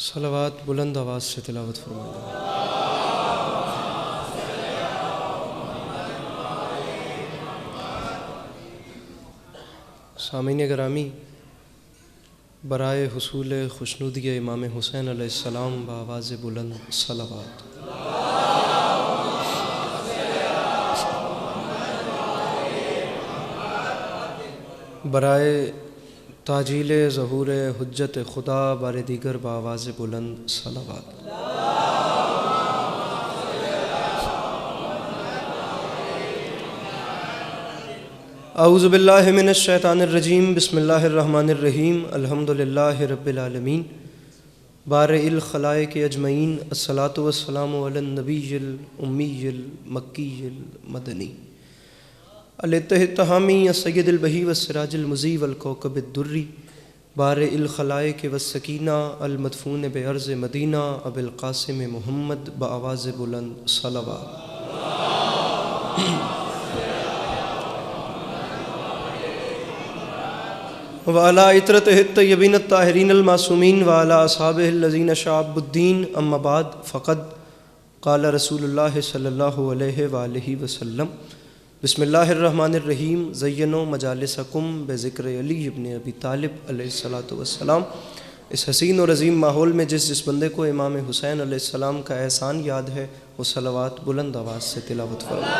صلوات بلند آواز سے تلاوت فرمائیے۔ سامعین گرامی، برائے حصول خوشنودی امام حسین علیہ السلام بآواز بلند صلوات۔ برائے تاجیل ظہور حجت خدا بار دیگر بآواز بلند صلوات۔ اعوذ باللہ من الشیطان الرجیم، بسم اللہ الرحمن الرحیم، الحمدللہ رب العالمین، بارئ الخلائق اجمعین، الصلاۃ والسلام علی النبی الامی المکی المدنی الاتحامی السید البہی والسراج المضی والکوکب الدری، بارئ الخلائق والسکینہ المدفون بعرض مدینہ ابی القاسم محمد بآواز بلند صلوات۔ وعلی عطرتہ الطیبین الطاہرین المعصومین وعلی اصحابہ الذین شعبوا الدین، اما بعد، فقد قال رسول اللہ صلی اللہ علیہ وآلہ وسلم، بسم اللہ الرحمن الرحیم، زینوا مجالسکم بذکر علی ابن ابی طالب علیہ السلام۔ اس حسین اور عظیم ماحول میں جس بندے کو امام حسین علیہ السلام کا احسان یاد ہے، وہ صلوات بلند آواز سے تلاوت فرمائے۔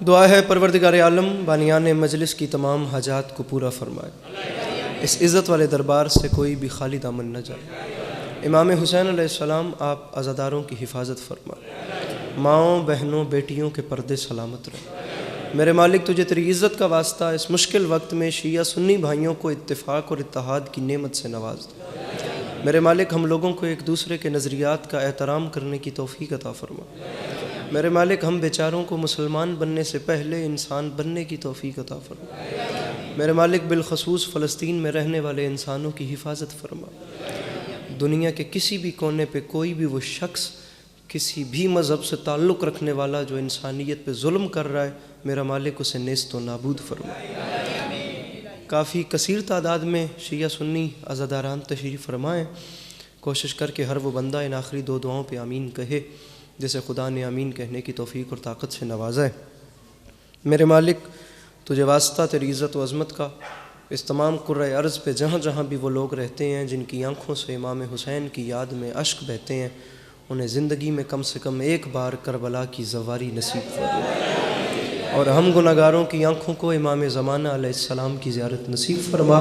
دعا ہے پروردگار عالم بانیان مجلس کی تمام حاجات کو پورا فرمائے، اس عزت والے دربار سے کوئی بھی خالی دامن نہ جائے۔ امام حسین علیہ السلام آپ عزاداروں کی حفاظت فرمائے، ماؤں بہنوں بیٹیوں کے پردے سلامت رہے۔ میرے مالک، تجھے تیری عزت کا واسطہ اس مشکل وقت میں شیعہ سنی بھائیوں کو اتفاق اور اتحاد کی نعمت سے نواز دے۔ میرے مالک، ہم لوگوں کو ایک دوسرے کے نظریات کا احترام کرنے کی توفیق عطا فرما۔ میرے مالک، ہم بیچاروں کو مسلمان بننے سے پہلے انسان بننے کی توفیق عطا فرما۔ میرے مالک، بالخصوص فلسطین میں رہنے والے انسانوں کی حفاظت فرما۔ دنیا کے کسی بھی کونے پہ کوئی بھی وہ شخص کسی بھی مذہب سے تعلق رکھنے والا جو انسانیت پہ ظلم کر رہا ہے، میرا مالک اسے نیست و نابود فرما۔ کافی کثیر تعداد میں شیعہ سنی عزاداران تشریف فرمائیں، کوشش کر کے ہر وہ بندہ ان آخری دو دعاؤں پہ آمین کہے جسے خدا نے آمین کہنے کی توفیق اور طاقت سے نوازا ہے۔ میرے مالک، تجھے واسطہ تیری عزت و عظمت کا، اس تمام کرۂ ارض پہ جہاں جہاں بھی وہ لوگ رہتے ہیں جن کی آنکھوں سے امام حسین کی یاد میں اشک بہتے ہیں، انہیں زندگی میں کم سے کم ایک بار کربلا کی زواری نصیب فرما، اور ہم گناہگاروں کی آنکھوں کو امام زمانہ علیہ السلام کی زیارت نصیب فرما۔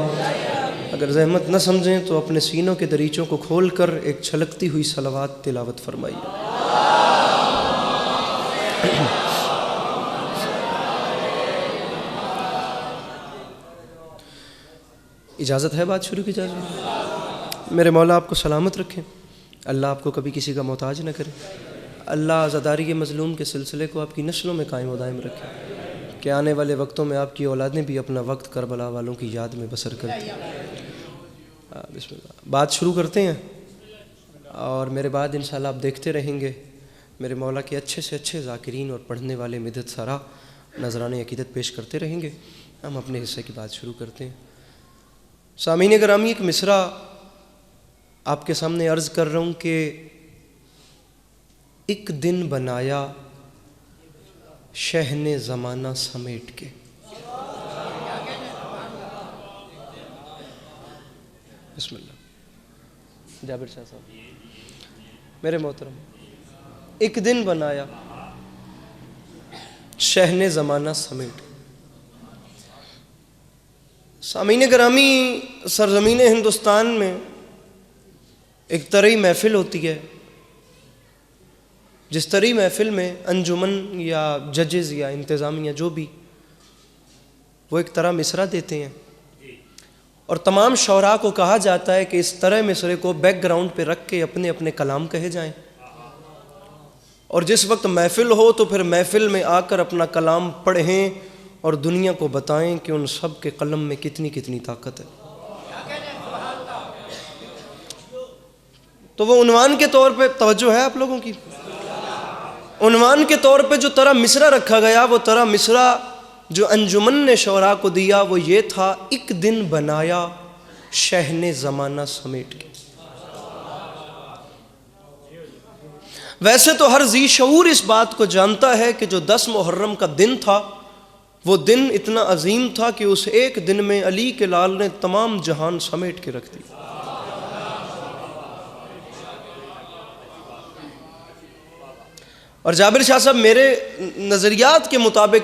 اگر زحمت نہ سمجھیں تو اپنے سینوں کے دریچوں کو کھول کر ایک چھلکتی ہوئی صلوات تلاوت فرمائیے۔ اجازت ہے بات شروع کی اجازت؟ میرے مولا آپ کو سلامت رکھیں، اللہ آپ کو کبھی کسی کا محتاج نہ کرے، اللہ عزاداری مظلوم کے سلسلے کو آپ کی نسلوں میں قائم و دائم رکھے کہ آنے والے وقتوں میں آپ کی اولادیں بھی اپنا وقت کربلا والوں کی یاد میں بسر کرتی ہیں۔ بسم اللہ، بات شروع کرتے ہیں، اور میرے بعد انشاءاللہ آپ دیکھتے رہیں گے میرے مولا کے اچھے سے اچھے ذاکرین اور پڑھنے والے مدد سرا نذران عقیدت پیش کرتے رہیں گے۔ ہم اپنے حصے کی بات شروع کرتے ہیں۔ سامعین گرامی، ایک مصرع آپ کے سامنے عرض کر رہا ہوں کہ ایک دن بنایا شہ نے زمانہ سمیٹ کے۔ بسم اللہ، جابر شاہ صاحب، میرے محترم، ایک دن بنایا شہ نے زمانہ سمیٹ کے۔ سامعین گرامی، سرزمین ہندوستان میں ایک طرح محفل ہوتی ہے، جس طرح محفل میں انجمن یا ججز یا انتظامیہ جو بھی، وہ ایک طرح مصرع دیتے ہیں، اور تمام شعراء کو کہا جاتا ہے کہ اس طرح مصرعے کو بیک گراؤنڈ پہ رکھ کے اپنے اپنے کلام کہے جائیں، اور جس وقت محفل ہو تو پھر محفل میں آ کر اپنا کلام پڑھیں اور دنیا کو بتائیں کہ ان سب کے قلم میں کتنی کتنی طاقت ہے۔ تو وہ عنوان کے طور پہ توجہ ہے آپ لوگوں کی؟ عنوان کے طور پہ جو طرح مصرع رکھا گیا وہ طرح مصرع جو انجمن نے شعراء کو دیا وہ یہ تھا، ایک دن بنایا شہ نے زمانہ سمیٹ کے۔ ویسے تو ہر ذی شعور اس بات کو جانتا ہے کہ جو 10 محرم کا دن تھا وہ دن اتنا عظیم تھا کہ اس ایک دن میں علی کے لال نے تمام جہان سمیٹ کے رکھ دی۔ اور جابر شاہ صاحب میرے نظریات کے مطابق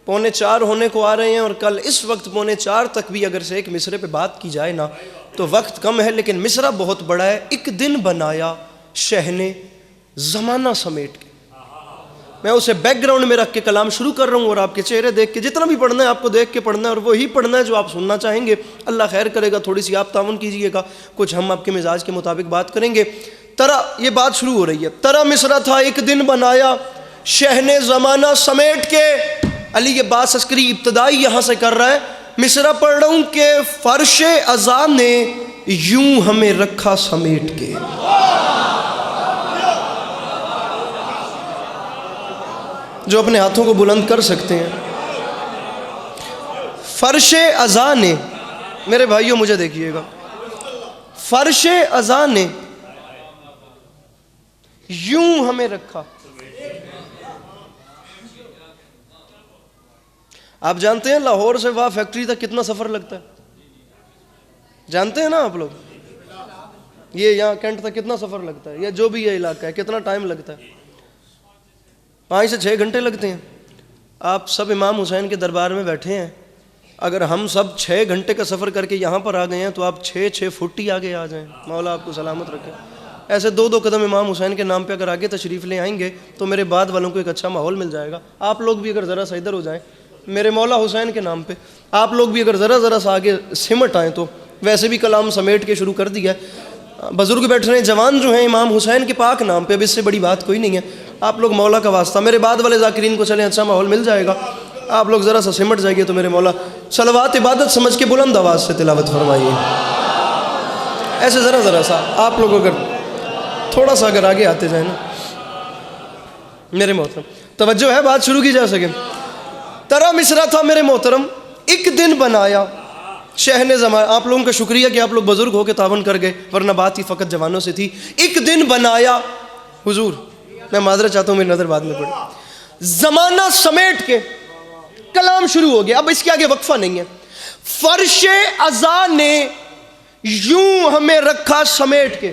3:45 ہونے کو آ رہے ہیں، اور کل اس وقت 3:45 تک بھی اگر سے ایک مصرے پہ بات کی جائے نا تو وقت کم ہے، لیکن مصرع بہت بڑا ہے۔ ایک دن بنایا شہ نے زمانہ سمیٹ کے۔ میں اسے بیک گراؤنڈ میں رکھ کے کلام شروع کر رہا ہوں، اور آپ کے چہرے دیکھ کے جتنا بھی پڑھنا ہے آپ کو دیکھ کے پڑھنا ہے، اور وہی پڑھنا ہے جو آپ سننا چاہیں گے۔ اللہ خیر کرے گا، تھوڑی سی آپ تعاون کیجئے گا، کچھ ہم آپ کے مزاج کے مطابق بات کریں گے۔ ترا یہ بات شروع ہو رہی ہے، ترا مصرع تھا ایک دن بنایا شہ نے زمانہ سمیٹ کے۔ علی یہ بات عسکری ابتدائی یہاں سے کر رہا ہے، مصرع پڑھ رہا ہوں کہ فرش عزا نے یوں ہمیں رکھا سمیٹ کے۔ جو اپنے ہاتھوں کو بلند کر سکتے ہیں، فرش عزا نے، میرے بھائیوں مجھے دیکھیے گا، فرش عزا نے یوں ہمیں رکھا۔ آپ جانتے ہیں لاہور سے وہاں فیکٹری تک کتنا سفر لگتا ہے؟ جانتے ہیں نا آپ لوگ؟ یہ یہاں کینٹ تک کتنا سفر لگتا ہے، یا جو بھی یہ علاقہ ہے کتنا ٹائم لگتا ہے؟ 5 سے 6 گھنٹے لگتے ہیں۔ آپ سب امام حسین کے دربار میں بیٹھے ہیں، اگر ہم سب 6 گھنٹے کا سفر کر کے یہاں پر آ گئے ہیں تو آپ 6 فٹ ہی آگے آ جائیں، مولا آپ کو سلامت رکھے۔ ایسے 2 قدم امام حسین کے نام پہ اگر آگے تشریف لے آئیں گے تو میرے بعد والوں کو ایک اچھا ماحول مل جائے گا۔ آپ لوگ بھی اگر ذرا سا ادھر ہو جائیں میرے مولا حسین کے نام پہ، آپ لوگ بھی اگر ذرا سا آگے سمٹ آئیں تو ویسے بھی کلام سمیٹ کے شروع کر دیا ہے۔ بزرگ بیٹھ رہے ہیں، جوان جو ہیں امام حسین کے پاک نام پہ، اب اس سے بڑی بات کوئی نہیں ہے۔ آپ لوگ مولا کا واسطہ، میرے بعد والے ذاکرین کو چلیں اچھا ماحول مل جائے گا، آپ لوگ ذرا سا سمٹ جائیے تو میرے مولا صلوات عبادت سمجھ کے بلند آواز سے تلاوت فرمائیے۔ ایسے ذرا سا آپ لوگ اگر تھوڑا سا اگر آگے آتے جائیں نا میرے محترم، توجہ ہے، بات شروع کی جا سکے۔ ترا مصرع تھا میرے محترم، ایک دن بنایا شہ نے زمانہ۔ آپ لوگوں کا شکریہ کہ آپ لوگ بزرگ ہو کے تعاون کر گئے، ورنہ بات ہی فقط جوانوں سے تھی۔ ایک دن بنایا، حضور میں معذرت چاہتا ہوں، میری نظر بعد میں پڑی، زمانہ سمیٹ کے کلام شروع ہو گیا۔ اب اس کے آگے وقفہ نہیں ہے۔ فرش عزا نے یوں ہمیں رکھا سمیٹ کے۔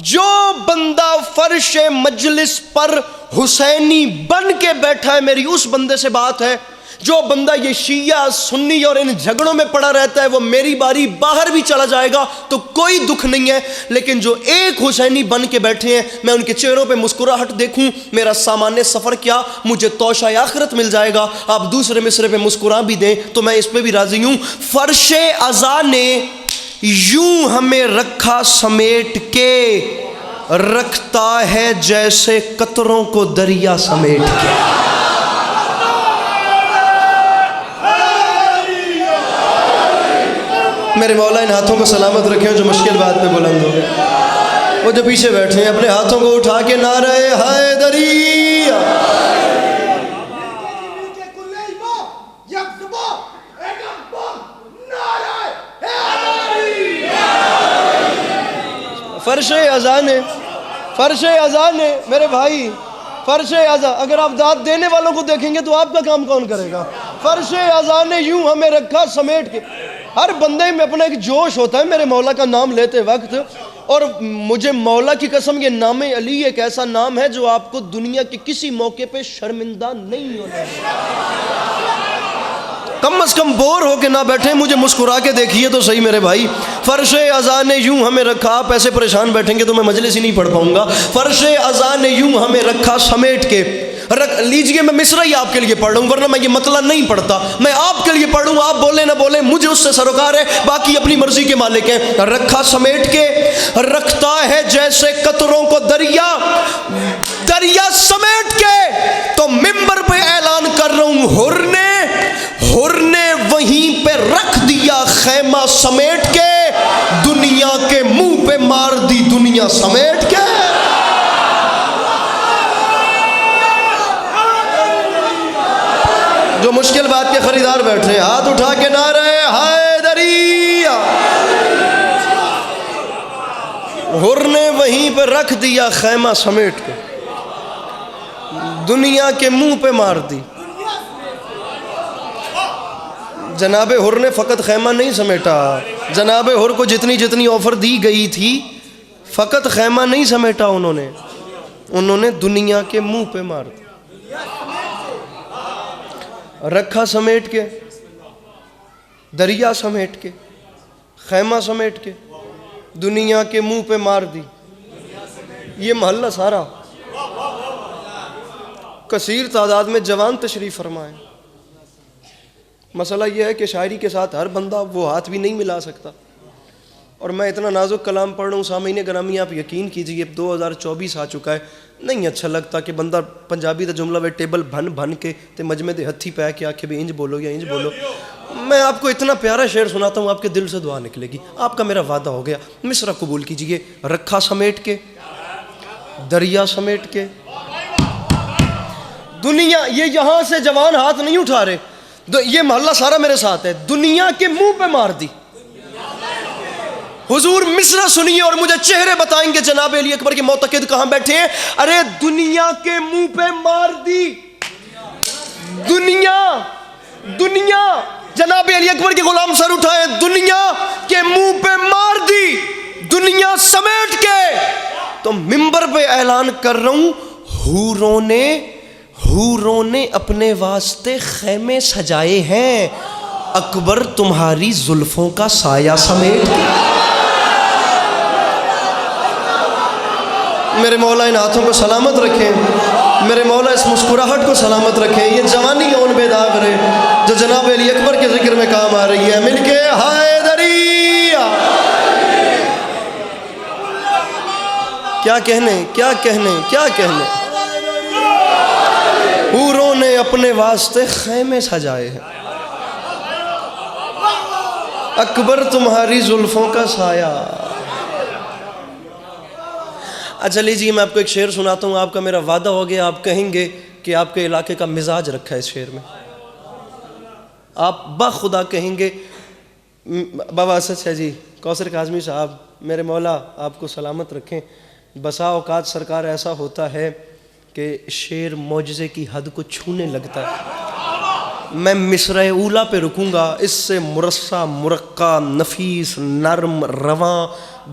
جو بندہ فرش مجلس پر حسینی بن کے بیٹھا ہے، میری اس بندے سے بات ہے۔ جو بندہ یہ شیعہ سنی اور ان جھگڑوں میں پڑا رہتا ہے وہ میری باری باہر بھی چلا جائے گا تو کوئی دکھ نہیں ہے، لیکن جو ایک حسینی بن کے بیٹھے ہیں، میں ان کے چہروں پہ مسکراہٹ دیکھوں، میرا سامان سفر کیا، مجھے توشہ آخرت مل جائے گا۔ آپ دوسرے مصرے پہ مسکرا بھی دیں تو میں اس پہ بھی راضی ہوں۔ فرش عزا نے یوں ہمیں رکھا سمیٹ کے، رکھتا ہے جیسے قطروں کو دریا سمیٹ کے۔ میرے مولا ان ہاتھوں کو سلامت رکھیں جو مشکل بات پہ بلند ہو گئے۔ وہ جو پیچھے بیٹھے ہیں اپنے ہاتھوں کو اٹھا کے نعرہ حیدری، فرش عزا نے میرے بھائی، فرش عزا، اگر آپ داد دینے والوں کو دیکھیں گے تو آپ کا کام کون کرے گا؟ فرش عزا نے یوں ہمیں رکھا سمیٹ کے۔ ہر بندے میں اپنا ایک جوش ہوتا ہے میرے مولا کا نام لیتے وقت، اور مجھے مولا کی قسم یہ نام علی ایک ایسا نام ہے جو آپ کو دنیا کے کسی موقع پہ شرمندہ نہیں ہونا ہے۔ کم از کم بور ہو کے نہ بیٹھیں، مجھے مسکرا کے دیکھیے تو صحیح میرے بھائی۔ فرش عزا نے یوں ہمیں رکھا، آپ ایسے پریشان بیٹھیں گے تو میں مجلس ہی نہیں پڑھ پاؤں گا۔ فرش عزا نے یوں ہمیں رکھا سمیٹ کے، رکھ لیجئے، میں مصرع ہی آپ کے لیے پڑھ رہا ہوں ورنہ میں یہ مطلع نہیں پڑھتا، میں آپ کے لیے پڑھوں، آپ بولے نہ بولے مجھے اس سے سروکار ہے، باقی اپنی مرضی کے مالک ہیں۔ رکھا سمیٹ کے، رکھتا ہے جیسے قطروں کو دریا، دریا سمیٹ کے۔ تو منبر پہ اعلان کر رہا ہوں، حر نے وہیں پہ رکھ دیا خیمہ سمیٹ کے، دنیا کے منہ پہ مار دی دنیا سمیٹ کے۔ مشکل بات کے خریدار بیٹھے، ہاتھ اٹھا کے نعرہ حیدری۔ حر نے وہیں پہ رکھ دیا خیمہ سمیٹ کے، دنیا کے منہ پہ مار دی۔ جناب حر نے فقط خیمہ نہیں سمیٹا، جناب حر کو جتنی آفر دی گئی تھی فقط خیمہ نہیں سمیٹا، انہوں نے دنیا کے منہ پہ مار دی۔ رکھا سمیٹ کے، دریا سمیٹ کے، خیمہ سمیٹ کے، دنیا کے منہ پہ مار دی۔ یہ محلہ سارا کثیر تعداد میں جوان تشریف فرمائے۔ مسئلہ یہ ہے کہ شاعری کے ساتھ ہر بندہ وہ ہاتھ بھی نہیں ملا سکتا، اور میں اتنا نازک کلام پڑھ رہا ہوں سامعین گرامی، آپ یقین کیجئے 2024 آ چکا ہے، نہیں اچھا لگتا کہ بندہ پنجابی دا جملہ وے ٹیبل بھن کے تے مجمع دے ہتھی پہ کے آکھے بھی انج بولو یا انج بولو۔ میں آپ کو اتنا پیارا شعر سناتا ہوں، آپ کے دل سے دعا نکلے گی۔ آپ کا میرا وعدہ ہو گیا، مصرع قبول کیجئے۔ رکھا سمیٹ کے، دریا سمیٹ کے، دنیا، یہ یہاں سے جوان ہاتھ نہیں اٹھا رہے، یہ محلہ سارا میرے ساتھ ہے، دنیا کے منہ پہ مار دی۔ حضور مصرع سنیے اور مجھے چہرے بتائیں گے جناب علی اکبر کے معتقد کہاں بیٹھے ہیں۔ ارے دنیا کے منہ پہ مار دی، دنیا جناب علی اکبر کے غلام سر اٹھائے، دنیا کے منہ پہ مار دی، دنیا سمیٹ کے۔ تو منبر پہ اعلان کر رہا ہوں، حوروں نے اپنے واسطے خیمے سجائے ہیں، اکبر تمہاری زلفوں کا سایہ سمیٹ کے۔ میرے مولا ان ہاتھوں کو سلامت رکھیں، میرے مولا اس مسکراہٹ کو سلامت رکھیں، یہ جوانی اون بے داغ رہے جو جناب علی اکبر کے ذکر میں کام آ رہی ہے۔ مل کے حیدری، کیا کہنے، حوروں نے اپنے واسطے خیمے سجائے ہیں، اکبر تمہاری زلفوں کا سایہ۔ اچھا لیجیے میں آپ کو ایک شعر سناتا ہوں، آپ کا میرا وعدہ ہو گیا، آپ کہیں گے کہ آپ کے علاقے کا مزاج رکھا ہے اس شعر میں، آپ بخدا کہیں گے۔ بابا اسد جی، کوثر کاظمی صاحب، میرے مولا آپ کو سلامت رکھیں۔ بسا اوقات سرکار ایسا ہوتا ہے کہ شعر معجزے کی حد کو چھونے لگتا ہے۔ میں مصرع اولا پہ رکوں گا، اس سے مرصع، مرقع، نفیس، نرم، رواں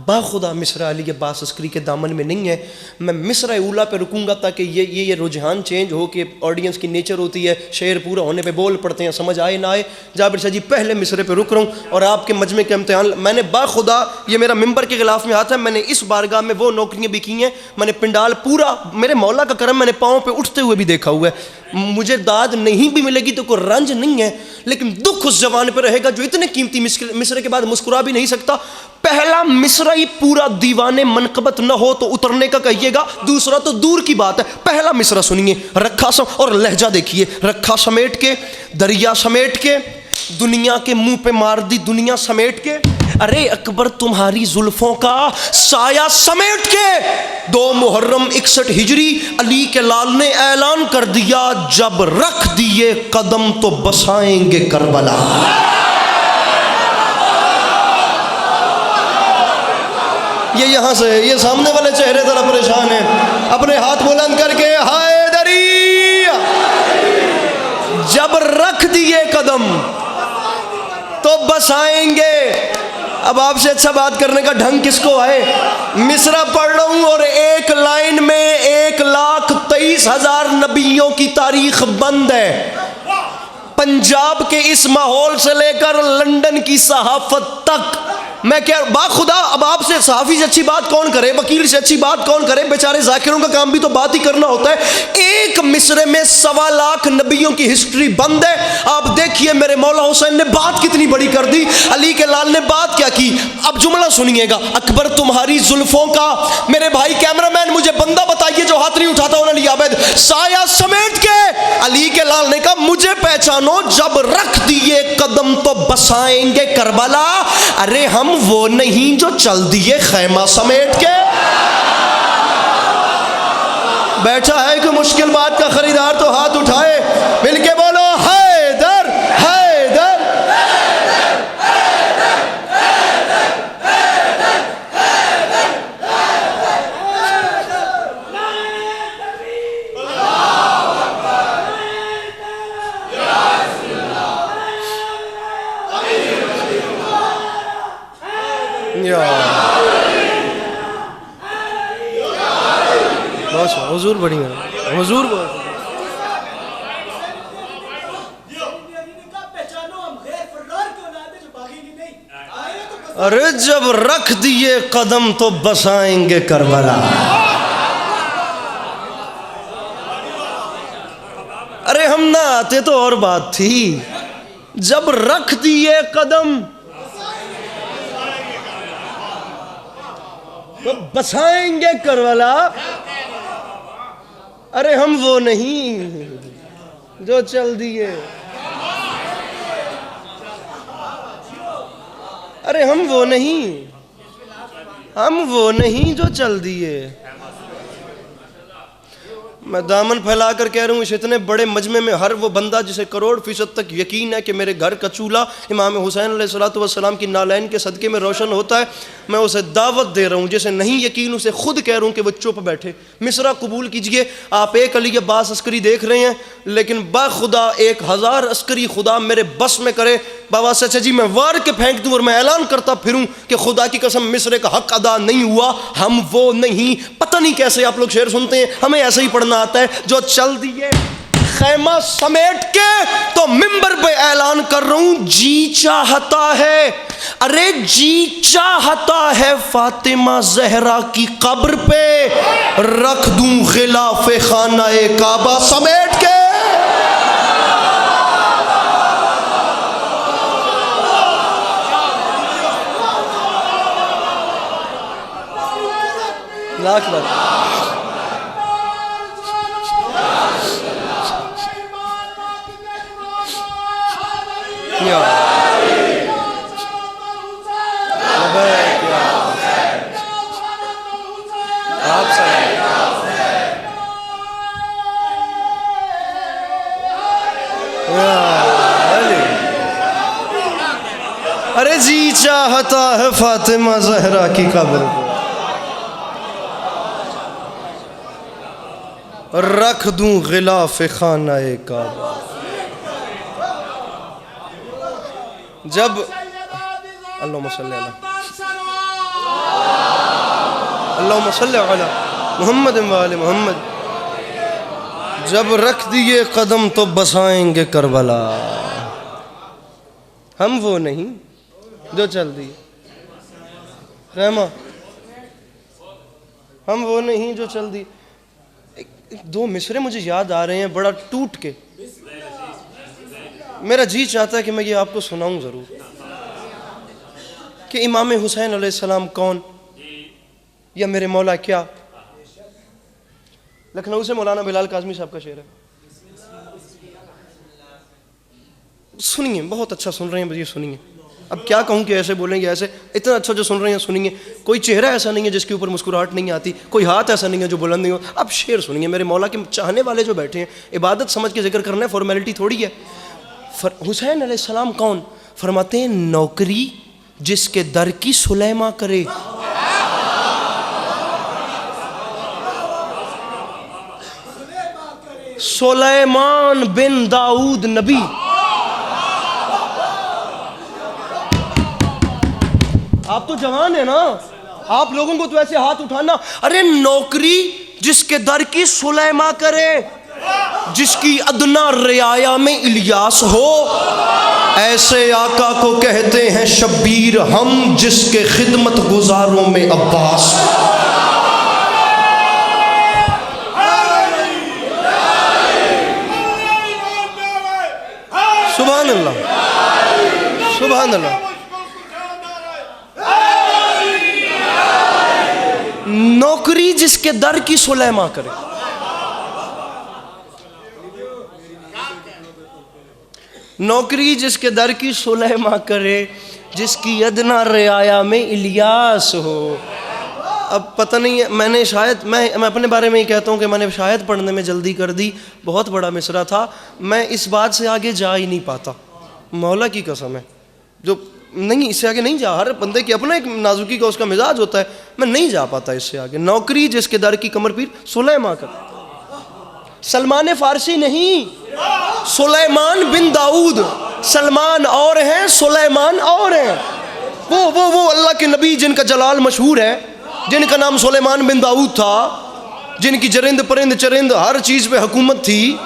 باخدا مصرع علی عباس عسکری کے دامن میں نہیں ہے۔ میں مصرع اولا پہ رکوں گا تاکہ یہ رجحان چینج ہو کہ آڈینس کی نیچر ہوتی ہے، شعر پورا ہونے پہ بول پڑتے ہیں، سمجھ آئے نہ آئے۔ جابر شاہ جی پہلے مصرع پہ رک رہا ہوں اور آپ کے مجمع کے امتحان، میں نے باخدا، یہ میرا ممبر کے غلاف میں ہاتھ ہے، میں نے اس بارگاہ میں وہ نوکریاں بھی کی ہیں، میں نے پنڈال پورا، میرے مولا کا کرم، میں نے پاؤں پہ اٹھتے ہوئے بھی دیکھا ہوا ہے۔ مجھے داد نہیں بھی ملے گی تو کوئی رنج نہیں ہے، لیکن دکھ اس جوان پہ رہے گا جو اتنے قیمتی مصرع کے بعد مسکرا بھی نہیں سکتا۔ پہلا مصرع ہی پورا دیوان منقبت نہ ہو تو اترنے کا کہیے گا، دوسرا تو دور کی بات ہے۔ پہلا مصرع سنیے، رکھا اور لہجہ دیکھیے، رکھا سمیٹ کے، دریا سمیٹ کے، دنیا کے منہ پہ مار دی، دنیا سمیٹ کے، ارے اکبر تمہاری زلفوں کا سایہ سمیٹ کے۔ 2 محرم 61 ہجری علی کے لال نے اعلان کر دیا، جب رکھ دیے قدم تو بسائیں گے کربلا۔ یہ یہاں سے، یہ سامنے والے چہرے ذرا پریشان ہیں، اپنے ہاتھ بلند کر کے حیدری، جب رکھ دیے قدم تو بسائیں گے۔ اب آپ سے اچھا بات کرنے کا ڈھنگ کس کو آئے؟ مصرع پڑھ رہا ہوں اور ایک لائن میں 1,23,000 نبیوں کی تاریخ بند ہے۔ پنجاب کے اس ماحول سے لے کر لندن کی صحافت تک، میں کیا باخدا، اب آپ سے صحافی سے اچھی بات کون کرے، وکیل سے اچھی بات کون کرے، بیچارے ذاکروں کا کام بھی تو بات ہی کرنا ہوتا ہے۔ ایک مصرع میں 1.25 لاکھ نبیوں کی ہسٹری بند ہے۔ آپ دیکھیے میرے مولا حسین نے بات کتنی بڑی کر دی، علی کے لال نے بات کیا کی۔ اب جملہ سنیے گا، اکبر تمہاری زلفوں کا، میرے بھائی کیمرہ مین مجھے بندہ بتائیے جو ہاتھ نہیں اٹھاتا انہوں نے عابد، سایہ سمیٹ کے علی کے لال نے کہا مجھے پہچانو، جب رکھ دیے قدم تو بسائیں گے کربلا۔ ارے ہم وہ نہیں جو چل دیے خیمہ سمیٹ کے۔ بیٹھا ہے کوئی مشکل بات کا خریدار تو ہاتھ اٹھائے، مل کے بولو حیدری۔ حضور بڑھیا حضور بہت. ارے جب رکھ دیے قدم تو بسائیں گے کربلا. ارے ہم نہ آتے تو اور بات تھی، جب رکھ دیے قدم تو بسائیں گے کربلا. ارے ہم وہ نہیں جو چل دیے، ارے ہم وہ نہیں جو چل دیے. میں دامن پھیلا کر کہہ رہا ہوں، اس اتنے بڑے مجمع میں ہر وہ بندہ جسے کروڑ فیصد تک یقین ہے کہ میرے گھر کا چولہا امام حسین علیہ السلام کی نالین کے صدقے میں روشن ہوتا ہے، میں اسے دعوت دے رہا ہوں. جسے نہیں یقین اسے خود کہہ رہا ہوں کہ وہ چپ بیٹھے. مصرع قبول کیجئے. آپ ایک علی عباس عسکری دیکھ رہے ہیں، لیکن با خدا 1000 عسکری خدا میرے بس میں کرے، بابا سچا جی میں وار کے پھینک دوں اور میں اعلان کرتا پھروں کہ خدا کی قسم مصرع کا حق ادا نہیں ہوا. ہم وہ نہیں. پتہ نہیں کیسے آپ لوگ شعر سنتے ہیں، ہمیں ایسے ہی پڑھنا آتا ہے. جو چل دیے خیمہ سمیٹ کے تو منبر پہ اعلان کر رہا ہوں، جی چاہتا ہے، ارے جی چاہتا ہے فاطمہ زہرا کی قبر پہ رکھ دوں غلاف خانہ کعبہ سمیٹ کے. لاکھ بات. ارے جی چاہتا ہے فاطمہ زہرا کی قبر پر رکھ دوں غلاف خانہ کعبہ. جب اللہم صلی علی محمد و آل محمد، جب رکھ دیے قدم تو بسائیں گے کربلا. ہم وہ نہیں جو چل دیے خیمہ، ہم وہ نہیں جو چل دی. دو مصرے مجھے یاد آ رہے ہیں بڑا ٹوٹ کے، میرا جی چاہتا ہے کہ میں یہ آپ کو سناؤں ضرور کہ امام حسین علیہ السلام کون یا میرے مولا کیا. لکھنؤ سے مولانا بلال کاظمی صاحب کا شعر ہے، سنیے. بہت اچھا سن رہے ہیں، بس یہ سنیے. اب کیا کہوں کہ ایسے بولیں گے، ایسے اتنا اچھا جو سن رہے ہیں سنیے. کوئی چہرہ ایسا نہیں ہے جس کے اوپر مسکراہٹ نہیں آتی، کوئی ہاتھ ایسا نہیں ہے جو بلند نہیں ہو. اب شعر سنیے. میرے مولا کے چاہنے والے جو بیٹھے ہیں، عبادت سمجھ کے ذکر کرنا ہے، فارمیلٹی تھوڑی ہے. حسین علیہ السلام کون؟ فرماتے ہیں نوکری جس کے در کی سلیمہ کرے. سلیمان بن داؤد نبی. آپ تو جوان ہیں نا، آپ لوگوں کو تو ایسے ہاتھ اٹھانا. ارے نوکری جس کے در کی سلیمہ کرے، جس کی ادنا رعایا میں الیاس ہو، ایسے آقا کو کہتے ہیں شبیر ہم، جس کے خدمت گزاروں میں عباس. سبحان اللہ، سبحان اللہ. نوکری جس کے در کی سلیمہ کرے. نوکری جس کے در کی سلیمہ کرے، جس کی ادنا رعایا میں الیاس ہو. اب پتہ نہیں ہے، میں نے شاید میں اپنے بارے میں ہی کہتا ہوں کہ میں نے شاید پڑھنے میں جلدی کر دی. بہت بڑا مصرع تھا، میں اس بات سے آگے جا ہی نہیں پاتا. مولا کی قسم ہے، جو نہیں اس سے آگے نہیں جا. ہر بندے کی اپنا ایک نازکی کا اس کا مزاج ہوتا ہے، میں نہیں جا پاتا اس سے آگے. نوکری جس کے در کی کمر پیر سلیمہ کر. سلمان فارسی نہیں، سلیمان بن داؤد. سلمان اور ہیں، سلیمان اور ہیں. وہ اللہ کے نبی جن کا جلال مشہور ہے، جن کا نام سلیمان بن داؤد تھا، جن کی جرند پرند چرند ہر چیز پہ حکومت تھی.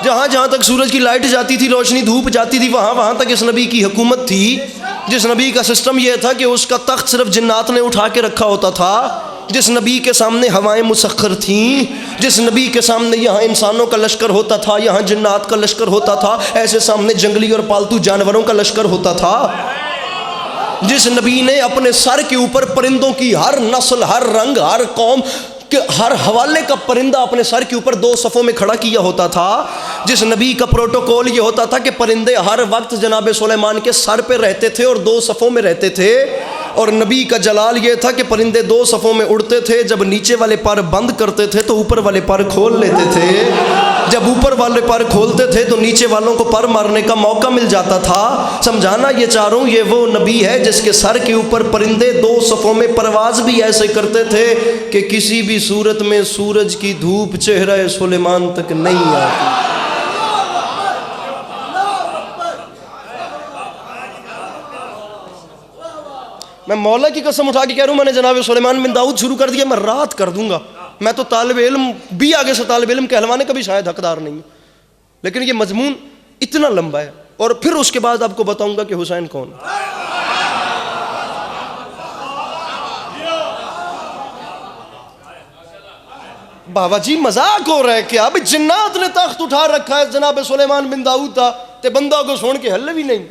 جہاں جہاں تک سورج کی لائٹ جاتی تھی، روشنی دھوپ جاتی تھی، وہاں وہاں تک اس نبی کی حکومت تھی. جس نبی کا سسٹم یہ تھا کہ اس کا تخت صرف جنات نے اٹھا کے رکھا ہوتا تھا. جس نبی کے سامنے ہوائیں مسخر تھیں، جس نبی کے سامنے یہاں انسانوں کا لشکر ہوتا تھا، یہاں جنات کا لشکر ہوتا تھا، ایسے سامنے جنگلی اور پالتو جانوروں کا لشکر ہوتا تھا. جس نبی نے اپنے سر کے اوپر پرندوں کی ہر نسل، ہر رنگ، ہر قوم کہ ہر حوالے کا پرندہ اپنے سر کے اوپر 2 صفوں میں کھڑا کیا ہوتا تھا. جس نبی کا پروٹوکول یہ ہوتا تھا کہ پرندے ہر وقت جناب سلیمان کے سر پہ رہتے تھے اور 2 صفوں میں رہتے تھے. اور نبی کا جلال یہ تھا کہ پرندے 2 صفوں میں اڑتے تھے. جب نیچے والے پر بند کرتے تھے تو اوپر والے پر کھول لیتے تھے. جب اوپر والے پر کھولتے تھے تو نیچے والوں کو پر مارنے کا موقع مل جاتا تھا. سمجھانا یہ چاہ رہا ہوں، یہ وہ نبی ہے جس کے سر کے اوپر پرندے 2 صفوں میں پرواز بھی ایسے کرتے تھے کہ کسی بھی صورت میں سورج کی دھوپ چہرہ سلیمان تک نہیں آتی. میں مولا کی قسم اٹھا کے کہہ رہا ہوں، میں نے جناب سلیمان بن داؤد شروع کر دیا، میں رات کر دوں گا. میں تو طالب علم بھی آگے سے طالب علم کہلوانے کا بھی شاید حقدار نہیں ہوں، لیکن یہ مضمون اتنا لمبا ہے. اور پھر اس کے بعد آپ کو بتاؤں گا کہ حسین کون. بابا جی مذاق ہو رہا ہے کیا؟ ابھی جنات نے تخت اٹھا رکھا ہے، جناب سلیمان بن داؤد تھا تے بندہ کو سن کے ہل بھی نہیں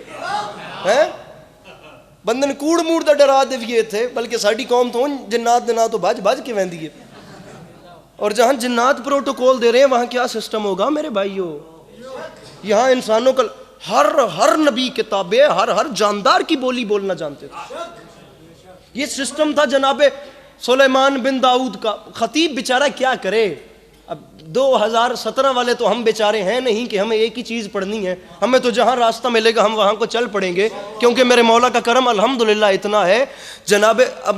ہے. بندن کوڑ موڑ دا ڈرا دیے تھے، بلکہ ساڈی قوم تو جنات دینا تو بھج بھج کے ویندی ہے. اور جہاں جنات پروٹوکول دے رہے ہیں وہاں کیا سسٹم ہوگا میرے بھائیو؟ یہاں انسانوں کا ہر نبی کے تابع ہر جاندار کی بولی بولنا جانتے تھے. یہ سسٹم تھا جناب سلیمان بن داؤد کا. خطیب بیچارہ کیا کرے؟ اب 2017 والے تو ہم بیچارے ہیں نہیں کہ ہمیں ایک ہی چیز پڑھنی ہے. ہمیں تو جہاں راستہ ملے گا ہم وہاں کو چل پڑیں گے، کیونکہ میرے مولا کا کرم الحمدللہ اتنا ہے. جناب اب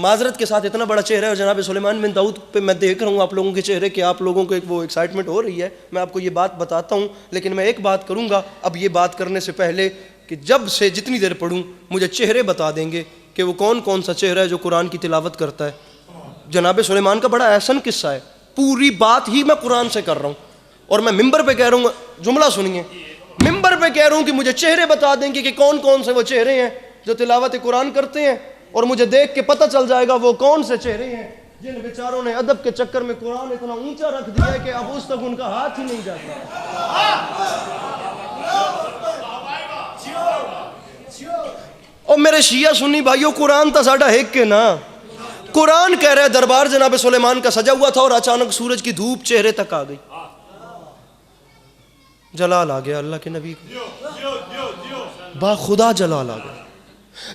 معذرت کے ساتھ اتنا بڑا چہرہ ہے اور جناب سلیمان بن داؤد پہ میں دیکھ رہا ہوں آپ لوگوں کے چہرے کہ آپ لوگوں کو ایک وہ ایکسائٹمنٹ ہو رہی ہے. میں آپ کو یہ بات بتاتا ہوں، لیکن میں ایک بات کروں گا اب یہ بات کرنے سے پہلے کہ جب سے جتنی دیر پڑھوں مجھے چہرے بتا دیں گے کہ وہ کون سا چہرہ ہے جو قرآن کی تلاوت کرتا ہے. جناب سلیمان کا بڑا احسن قصہ ہے. پوری بات ہی میں قرآن سے کر رہا ہوں اور میں ممبر پہ کہہ رہا ہوں، جملہ سنیے، ممبر پہ کہہ رہا ہوں کہ مجھے چہرے بتا دیں گے کہ کون سے وہ چہرے ہیں جو تلاوت قرآن کرتے ہیں، اور مجھے دیکھ کے پتہ چل جائے گا وہ کون سے چہرے ہیں جن بیچاروں نے ادب کے چکر میں قرآن اتنا اونچا رکھ دیا ہے کہ اب اس تک ان کا ہاتھ ہی نہیں جاتا. اور میرے شیعہ سنی بھائیوں، قرآن تا ساڈا ایک کے نا. قرآن کہہ رہا ہے دربار جناب سلیمان کا سجا ہوا تھا اور اچانک سورج کی دھوپ چہرے تک آ گئی. جلال آ گیا اللہ کے نبی کو، با خدا جلال آ گیا.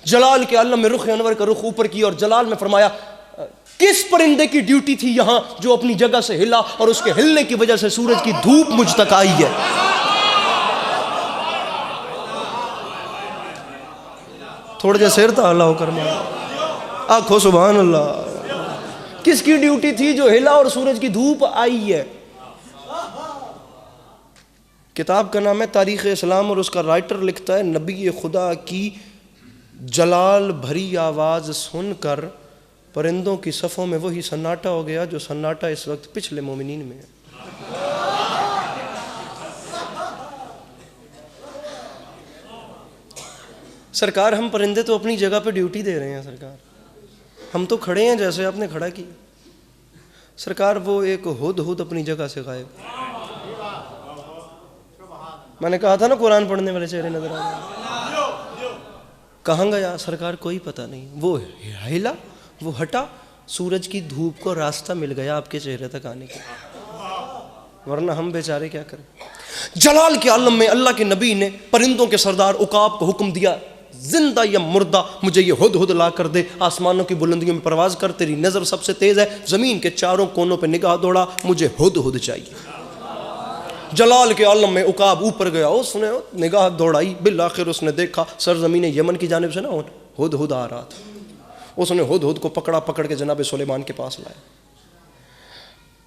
جلال کے عالم میں رخ انور کا رخ اوپر کی اور جلال میں فرمایا کس پرندے کی ڈیوٹی تھی یہاں جو اپنی جگہ سے ہلا اور اس کے ہلنے کی وجہ سے سورج کی دھوپ مجھ تک آئی ہے. تھوڑا جا سیر تھا اللہ کرما آنکھو سبحان اللہ. کس کی ڈیوٹی تھی جو ہلا اور سورج کی دھوپ آئی ہے؟ کتاب کا نام ہے تاریخ اسلام اور اس کا رائٹر لکھتا ہے نبی خدا کی جلال بھری آواز سن کر پرندوں کی صفوں میں وہی سناٹا ہو گیا جو سناٹا اس وقت پچھلے مومنین میں ہے. سرکار ہم پرندے تو اپنی جگہ پہ ڈیوٹی دے رہے ہیں سرکار، ہم تو کھڑے ہیں جیسے آپ نے کھڑا کیا. سرکار وہ ایک ہد اپنی جگہ سے غائب. میں نے کہا تھا نا قرآن پڑھنے والے چہرے نظر آ رہے ہیں. کہاں گیا سرکار کوئی پتہ نہیں. وہ ہلا، وہ ہٹا، سورج کی دھوپ کو راستہ مل گیا آپ کے چہرے تک آنے کے، ورنہ ہم بیچارے کیا کریں. جلال کے عالم میں اللہ کے نبی نے پرندوں کے سردار عقاب کو حکم دیا زندہ یا مردہ مجھے یہ ہد لا کر دے. آسمانوں کی بلندیوں میں پرواز کر، تیری نظر سب سے تیز ہے، زمین کے چاروں کونوں پہ نگاہ دوڑا، مجھے ہد چاہیے. جلال کے عالم میں عقاب اوپر گیا، اس نے نگاہ دوڑائی، بالآخر اس نے دیکھا سرزمین یمن کی جانب سے نا ہد آ رہا تھا. اس نے ہد کو پکڑ کے جناب سلیمان کے پاس لایا.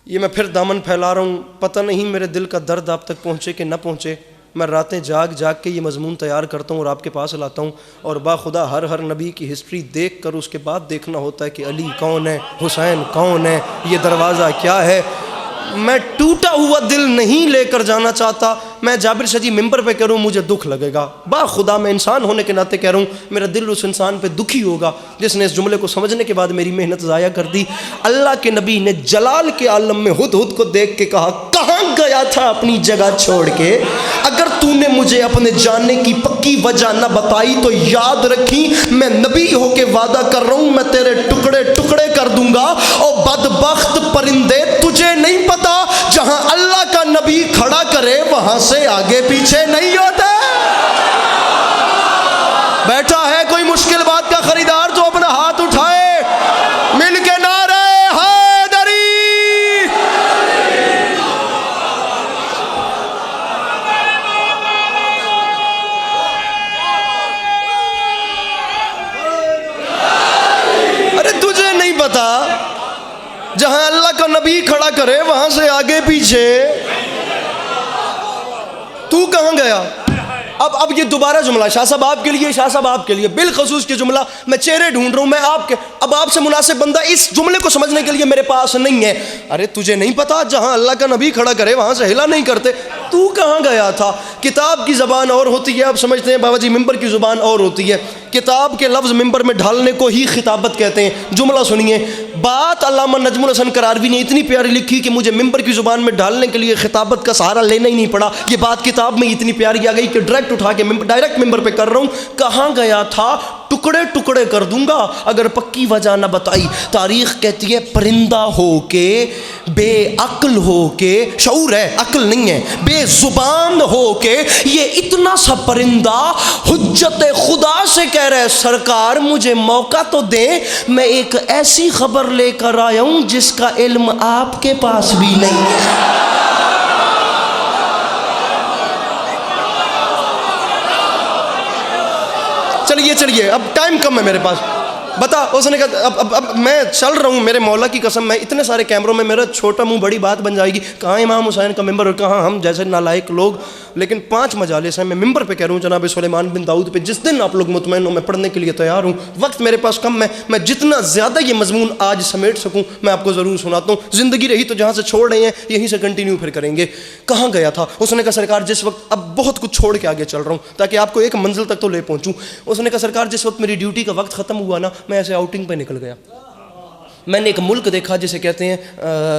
یہ میں پھر دامن پھیلا رہا ہوں، پتہ نہیں میرے دل کا درد آپ تک پہنچے کہ نہ پہنچے، میں راتیں جاگ جاگ کے یہ مضمون تیار کرتا ہوں اور آپ کے پاس لاتا ہوں، اور باخدا ہر نبی کی ہسٹری دیکھ کر اس کے بعد دیکھنا ہوتا ہے کہ علی کون ہے، حسین کون ہے، یہ دروازہ کیا ہے۔ میں ٹوٹا ہوا دل نہیں لے کر جانا چاہتا، میں جابر شجی ممبر پہ کروں مجھے دکھ لگے گا، باخدا میں انسان ہونے کے ناطے کہہ رہا ہوں میرا دل اس انسان پہ دکھی ہوگا جس نے اس جملے کو سمجھنے کے بعد میری محنت ضائع کر دی۔ اللہ کے نبی نے جلال کے عالم میں ہدہد کو دیکھ کے کہا کہاں گیا تھا اپنی جگہ چھوڑ کے، اگر تو نے مجھے اپنے جاننے کی پکی وجہ نہ بتائی تو یاد رکھی میں نبی ہو کے وعدہ کر رہا ہوں میں تیرے ٹکڑے ٹکڑے کر دوں گا۔ اور بدبخت پرندے تجھے نہیں پتا جہاں اللہ کا نبی کھڑا کرے وہاں سے آگے پیچھے نہیں ہوتا۔ بیٹھا ہے کوئی مشکل بات کا خریدار تو اپنا ہاتھ اٹھائے، مل کے نعرہ حیدری۔ ارے تجھے نہیں پتا جہاں اللہ کا نبی کھڑا کرے وہاں سے آگے پیچھے تو کہاں گیا؟ اب یہ دوبارہ جملہ شاہ صاحب آپ کے لیے، شاہ صاحب آپ کے لیے بالخصوص کے جملہ، میں چہرے ڈھونڈ رہا ہوں، میں آپ کے اب آپ سے مناسب بندہ اس جملے کو سمجھنے کے لیے میرے پاس نہیں ہے۔ ارے تجھے نہیں پتا جہاں اللہ کا نبی کھڑا کرے وہاں سے ہلا نہیں کرتے، تو کہاں گیا تھا؟ کتاب کی زبان اور ہوتی ہے، آپ سمجھتے ہیں بابا جی ممبر کی زبان اور ہوتی ہے۔ کتاب کے لفظ ممبر میں ڈھالنے کو ہی خطابت کہتے ہیں۔ جملہ سنیے، بات علامہ نجم الحسن قراروی نے اتنی پیاری لکھی کہ مجھے ممبر کی زبان میں ڈھالنے کے لیے خطابت کا سہارا لینا ہی نہیں پڑا، یہ بات کتاب میں اتنی پیاری آ گئی کہ ڈائریکٹ اٹھا کے ڈائریکٹ ممبر پہ کر رہا ہوں۔ کہاں گیا تھا؟ ٹکڑے ٹکڑے کر دوں گا اگر پکی وجہ نہ بتائی۔ تاریخ کہتی ہے پرندہ ہو کے، بے عقل ہو کے، شعور ہے عقل نہیں ہے، بے زبان ہو کے یہ اتنا سا پرندہ حجت خدا سے کہہ رہے سرکار مجھے موقع تو دیں، میں ایک ایسی خبر لے کر آیا ہوں جس کا علم آپ کے پاس بھی نہیں ہے۔ چلیے اب ٹائم کم ہے میرے پاس، بتا اس نے کہا اب میں چل رہا ہوں، میرے مولا کی قسم میں اتنے سارے کیمروں میں میرا چھوٹا منہ بڑی بات بن جائے گی، کہاں امام حسین کا ممبر اور کہاں ہم جیسے نالائق لوگ، لیکن 5 مجالس ہیں، میں ممبر پہ کہہ رہا ہوں جناب سلیمان بن داؤد پہ، جس دن آپ لوگ مطمئن ہو میں پڑھنے کے لیے تیار ہوں، وقت میرے پاس کم ہے، میں جتنا زیادہ یہ مضمون آج سمیٹ سکوں میں آپ کو ضرور سناتا ہوں، زندگی رہی تو جہاں سے چھوڑ رہے ہیں یہیں سے کنٹینیو پھر کریں گے۔ کہاں گیا تھا؟ اس نے کہا سرکار جس وقت، اب بہت کچھ چھوڑ کے آگے چل رہا ہوں تاکہ آپ کو ایک منزل تک تو لے پہنچوں، اس نے کہا سرکار جس وقت میری ڈیوٹی کا وقت ختم ہوا نا میں ایسے آؤٹنگ پہ نکل گیا، میں نے ایک ملک دیکھا جسے کہتے ہیں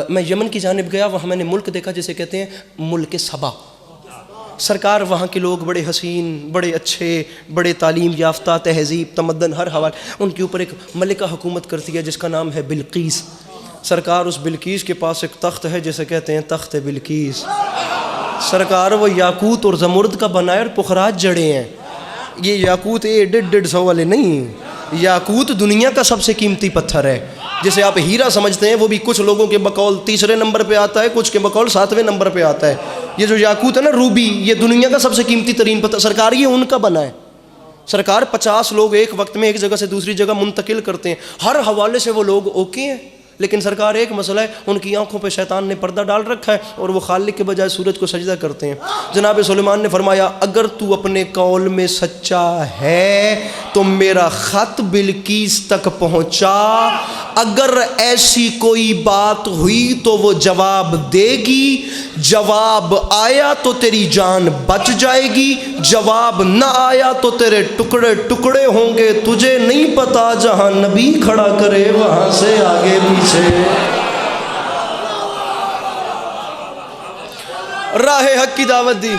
میں یمن کی جانب گیا، وہاں میں نے ملک دیکھا جسے کہتے ہیں ملک سبا۔ سرکار وہاں کے لوگ بڑے حسین، بڑے اچھے، بڑے تعلیم یافتہ، تہذیب، تمدن ہر حوالے، ان کے اوپر ایک ملکہ حکومت کرتی ہے جس کا نام ہے بلقیس۔ سرکار اس بلقیس کے پاس ایک تخت ہے جسے کہتے ہیں تخت بلقیس۔ سرکار وہ یاقوت اور زمرد کا بنائے اور پخراج جڑے ہیں، یہ یاقوت 150 والے نہیں، یاقوت دنیا کا سب سے قیمتی پتھر ہے، جسے آپ ہیرا سمجھتے ہیں وہ بھی کچھ لوگوں کے بقول 3 نمبر پہ آتا ہے، کچھ کے بقول 7 نمبر پہ آتا ہے۔ یہ جو یاقوت ہے نا روبی، یہ دنیا کا سب سے قیمتی ترین پتھر، سرکار یہ ان کا بنا ہے۔ سرکار 50 لوگ ایک وقت میں ایک جگہ سے دوسری جگہ منتقل کرتے ہیں، ہر حوالے سے وہ لوگ اوکے ہیں، لیکن سرکار ایک مسئلہ ہے، ان کی آنکھوں پہ شیطان نے پردہ ڈال رکھا ہے اور وہ خالق کے بجائے سورج کو سجدہ کرتے ہیں۔ جناب سلیمان نے فرمایا اگر تو اپنے قول میں سچا ہے تو میرا خط بلقیس تک پہنچا، اگر ایسی کوئی بات ہوئی تو وہ جواب دے گی، جواب آیا تو تیری جان بچ جائے گی، جواب نہ آیا تو تیرے ٹکڑے ٹکڑے ہوں گے، تجھے نہیں پتا جہاں نبی کھڑا کرے وہاں سے آگے پیچھے۔ راہ حق کی دعوت دی،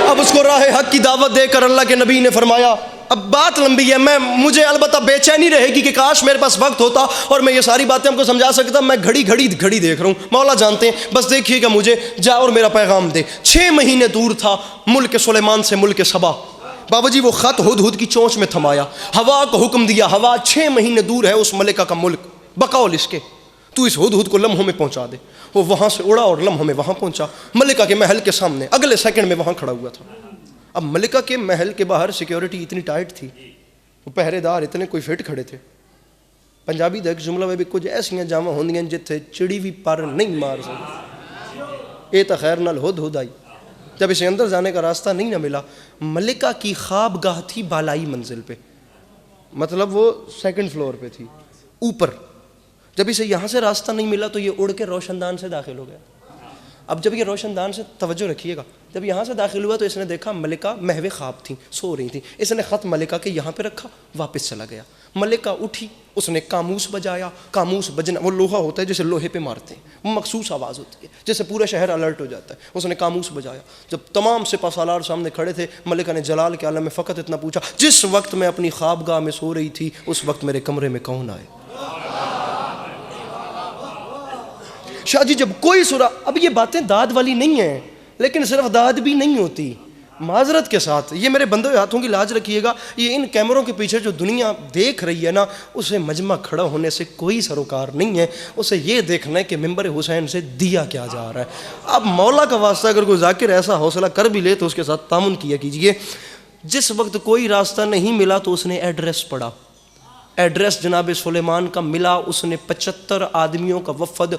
اب اس کو راہ حق کی دعوت دے کر اللہ کے نبی نے فرمایا، اب بات لمبی ہے، مجھے البتہ بے چینی رہے گی کہ کاش میرے پاس وقت ہوتا اور میں یہ ساری باتیں ہم کو سمجھا سکتا، میں گھڑی دیکھ رہا ہوں، مولا جانتے ہیں، بس دیکھیے گا مجھے جا اور میرا پیغام دے۔ 6 مہینے دور تھا ملک سلیمان سے ملک سبا، بابا جی وہ خط ہدہد کی چونچ میں تھمایا، ہوا کو حکم دیا، ہوا 6 مہینے دور ہے اس ملکہ کا ملک، بقول اس کے تو اس ہدہد کو لمحوں میں پہنچا دے۔ وہ وہاں سے اڑا اور لمحوں میں وہاں پہنچا، ملکہ کے محل کے سامنے اگلے سیکنڈ میں وہاں کھڑا ہوا تھا۔ اب ملکہ کے محل کے باہر سیکیورٹی اتنی ٹائٹ تھی، وہ پہرے دار اتنے کوئی فٹ کھڑے تھے، پنجابی دا ایک جملہ میں بھی کچھ ایسیاں جامع ہوندیاں جتھے چڑی بھی پر نہیں مار سکتی۔ اے تا خیر نال ہد ہد آئی. جب اسے اندر جانے کا راستہ نہیں نہ ملا، ملکہ کی خواب گاہ تھی بالائی منزل پہ، مطلب وہ سیکنڈ فلور پہ تھی اوپر. جب اسے یہاں سے راستہ نہیں ملا تو یہ اڑ کے روشن دان سے داخل ہو گیا. اب جب یہ روشن دان سے توجہ رکھیے گا، جب یہاں سے داخل ہوا تو اس نے دیکھا ملکہ محو خواب تھیں، سو رہی تھیں. اس نے خط ملکہ کے یہاں پہ رکھا، واپس چلا گیا. ملکہ اٹھی، اس نے قاموس بجایا. قاموس بجنا وہ لوہا ہوتا ہے جسے لوہے پہ مارتے ہیں، وہ مخصوص آواز ہوتی ہے جیسے پورا شہر الرٹ ہو جاتا ہے. اس نے قاموس بجایا. جب تمام سپہ سالار سامنے کھڑے تھے، ملکہ نے جلال کے عالم میں فقط اتنا پوچھا، جس وقت میں اپنی خوابگاہ میں سو رہی تھی اس وقت میرے کمرے میں کون آئے؟ شاہ جی جب کوئی سورہ، اب یہ باتیں داد والی نہیں ہیں، لیکن صرف داد بھی نہیں ہوتی. معذرت کے ساتھ یہ میرے بندے ہاتھوں کی لاج رکھیے گا، یہ ان کیمروں کے پیچھے جو دنیا دیکھ رہی ہے نا، اسے مجمع کھڑا ہونے سے کوئی سروکار نہیں ہے. اسے یہ دیکھنا ہے کہ منبر حسین سے دیا کیا جا رہا ہے. اب مولا کا واسطہ اگر کوئی ذاکر ایسا حوصلہ کر بھی لے تو اس کے ساتھ تعاون کیا کیجئے. جس وقت کوئی راستہ نہیں ملا تو اس نے ایڈریس پڑھا. ایڈریس جناب سلیمان کا ملا. اس نے 75 آدمیوں کا وفد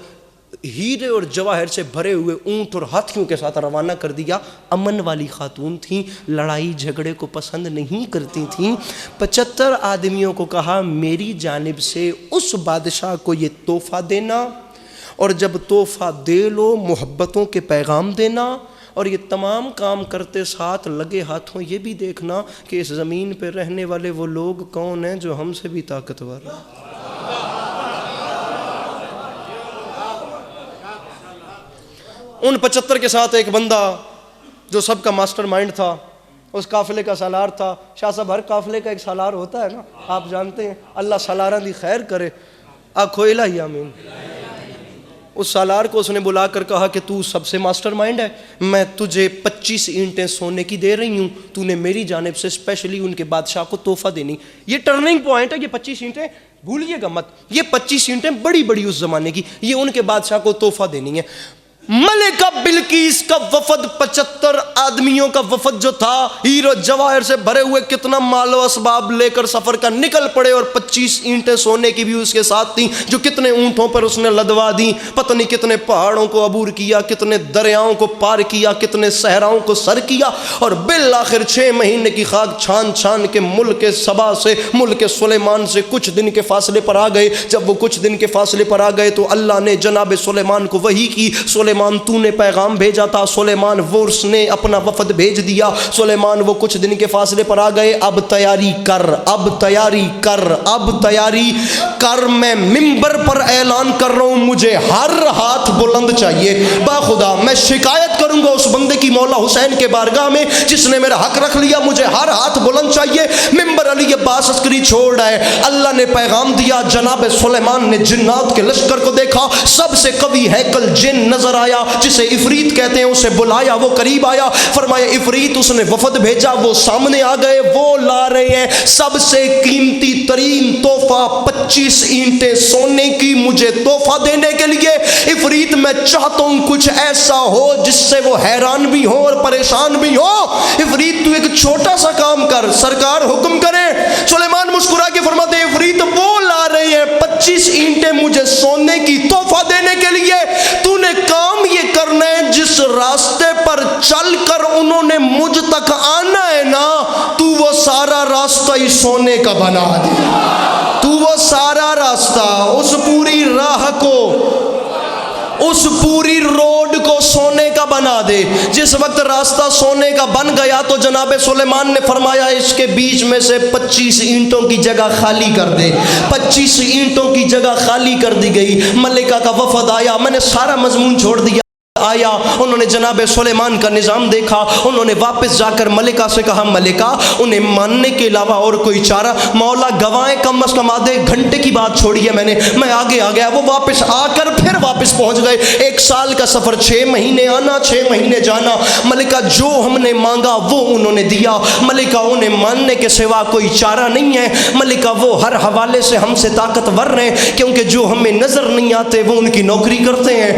ہیرے اور جواہر سے بھرے ہوئے اونٹ اور ہاتھیوں کے ساتھ روانہ کر دیا. امن والی خاتون تھیں، لڑائی جھگڑے کو پسند نہیں کرتی تھیں. 75 آدمیوں کو کہا میری جانب سے اس بادشاہ کو یہ تحفہ دینا، اور جب تحفہ دے لو محبتوں کے پیغام دینا، اور یہ تمام کام کرتے ساتھ لگے ہاتھوں یہ بھی دیکھنا کہ اس زمین پہ رہنے والے وہ لوگ کون ہیں جو ہم سے بھی طاقتور ہیں. ان 75 کے ساتھ ایک بندہ جو سب کا ماسٹر مائنڈ تھا، اس قافلے کا سالار تھا. شاہ صاحب ہر قافلے کا ایک سالار ہوتا ہے نا، آپ جانتے ہیں. اللہ سالاراں دی خیر کرے. آکھو الہی آمین. اس سالار کو اس نے بلا کر کہا کہ تو سب سے ماسٹر مائنڈ ہے، میں تجھے 25 اینٹیں سونے کی دے رہی ہوں، تو نے میری جانب سے اسپیشلی ان کے بادشاہ کو تحفہ دینی. یہ ٹرننگ پوائنٹ ہے. یہ 25 اینٹیں بھولیے گا مت، یہ 25 اینٹیں بڑی بڑی اس زمانے کی، یہ ان کے بادشاہ کو تحفہ دینی ہے. ملکہ بلقیس کا وفد 75 آدمیوں کا وفد جو تھا، ہیرو جواہر سے بھرے ہوئے کتنا مال و اسباب لے کر سفر کا نکل پڑے، اور 25 اینٹیں سونے کی بھی اس کے ساتھ تھیں جو کتنے اونٹوں پر اس نے لدوا دی. پتہ نہیں کتنے پہاڑوں کو عبور کیا، کتنے دریاؤں کو پار کیا، کتنے صحراؤں کو سر کیا، اور بالآخر 6 مہینے کی خاک چھان چھان کے ملک سبا سے ملک سلیمان سے کچھ دن کے فاصلے پر آ گئے. جب وہ کچھ دن کے فاصلے پر آ گئے تو اللہ نے جناب سلیمان کو وحی کی. سلیمان تو نے پیغام بھیجا تھا، سلیمان ورس نے اپنا وفد بھیج دیا. سلیمان وہ کچھ دن کے فاصلے پر آ گئے. اب تیاری کر، اب تیاری کر، اب تیاری کر. میں منبر پر اعلان کر رہا ہوں، مجھے ہر ہاتھ بلند چاہیے. باخدا میں شکایت کروں گا اس بندے کی مولا حسین کے بارگاہ میں جس نے میرا حق رکھ لیا. مجھے ہر ہاتھ بلند چاہیے. منبر علی عباس عسکری چھوڑ رہا ہے. اللہ نے پیغام دیا. جناب سلیمان نے جنات کے لشکر کو دیکھا. سب سے قوی ہیکل جن نظر آیا جسے عفریت کہتے ہیں. اسے بلایا، وہ قریب آیا. فرمایا عفریت. اس نے وفد بھیجا، وہ سامنے آ گئے. وہ لا رہے ہیں سب سے قیمتی ترین تحفہ 25 اینٹیں سونے کی مجھے تحفہ دینے کے لیے. عفریت میں چاہتا ہوں کچھ ایسا ہو جس سے وہ حیران بھی ہو اور پریشان بھی ہو. عفریت تو ایک چھوٹا سا کام کر، سرکار حکم کرے. سلیمان مسکرا کے فرماتے ہیں عفریت وہ لا رہے ہیں 25 اینٹیں مجھے سونے کی تحفہ دینے کے لیے. تو نے کام یہ کرنا ہے جس راستے پر چل کر انہوں نے مجھ تک آنا ہے نا، تو وہ سارا راستہ ہی سونے کا بنا دے. تو وہ سارا راستہ، اس پوری راہ کو، اس پوری روڈ کو سونے کا بنا دے. جس وقت راستہ سونے کا بن گیا تو جناب سلیمان نے فرمایا اس کے بیچ میں سے 25 اینٹوں کی جگہ خالی کر دے. 25 اینٹوں کی جگہ خالی کر دی گئی. ملکہ کا وفد آیا. میں نے سارا مضمون چھوڑ دیا. آیا، انہوں نے جناب سلیمان کا نظام دیکھا. انہوں نے واپس جا کر ملکہ سے کہا ملکہ انہیں ماننے کے علاوہ اور کوئی چارہ؟ مولا گواہیں کم از کم آدھے گھنٹے کی بات چھوڑی ہے میں آگے آ گیا. وہ واپس آ کر پھر واپس پہنچ گئے. 1 سال کا سفر، 6 مہینے آنا 6 مہینے جانا. ملکہ جو ہم نے مانگا وہ انہوں نے دیا. ملکہ انہیں ماننے کے سوا کوئی چارہ نہیں ہے. ملکہ وہ ہر حوالے سے ہم سے طاقتور ہیں، کیونکہ جو ہمیں نظر نہیں آتے وہ ان کی نوکری کرتے ہیں،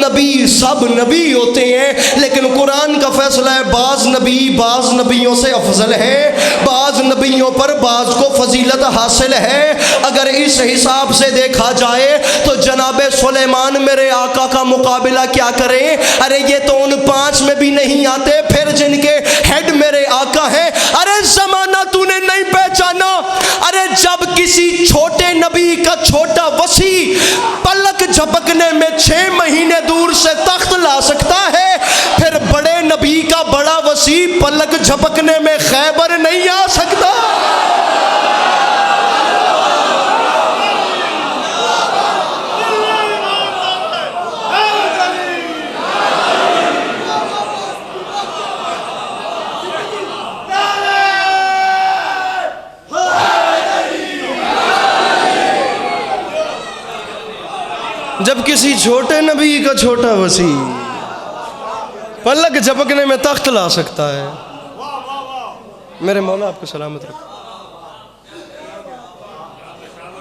نبی سب نبی ہوتے ہیں، لیکن قرآن کا فیصلہ ہے بعض نبی بعض نبیوں سے افضل ہے، بعض نبیوں پر بعض کو فضیلت حاصل ہے۔ اگر اس حساب سے دیکھا جائے تو جناب سلیمان میرے آقا کا مقابلہ کیا کریں؟ ارے یہ تو ان 5 میں بھی نہیں آتے، پھر جن کے ہیڈ میرے آقا ہیں۔ ارے زمانہ تو نے نہیں پہچانا، ارے جب کسی چھوٹے نبی کا چھوٹا وسیع پلک جھپکنے میں 6 مہینے دور سے تخت لا سکتا ہے، پھر بڑے نبی کا بڑا وسیع پلک جھپکنے میں خیبر نہیں آ سکتا۔ جب کسی چھوٹے نبی کا چھوٹا وسیع پلک جھپکنے میں تخت لا سکتا ہے، میرے مولا آپ کو سلامت رکھے۔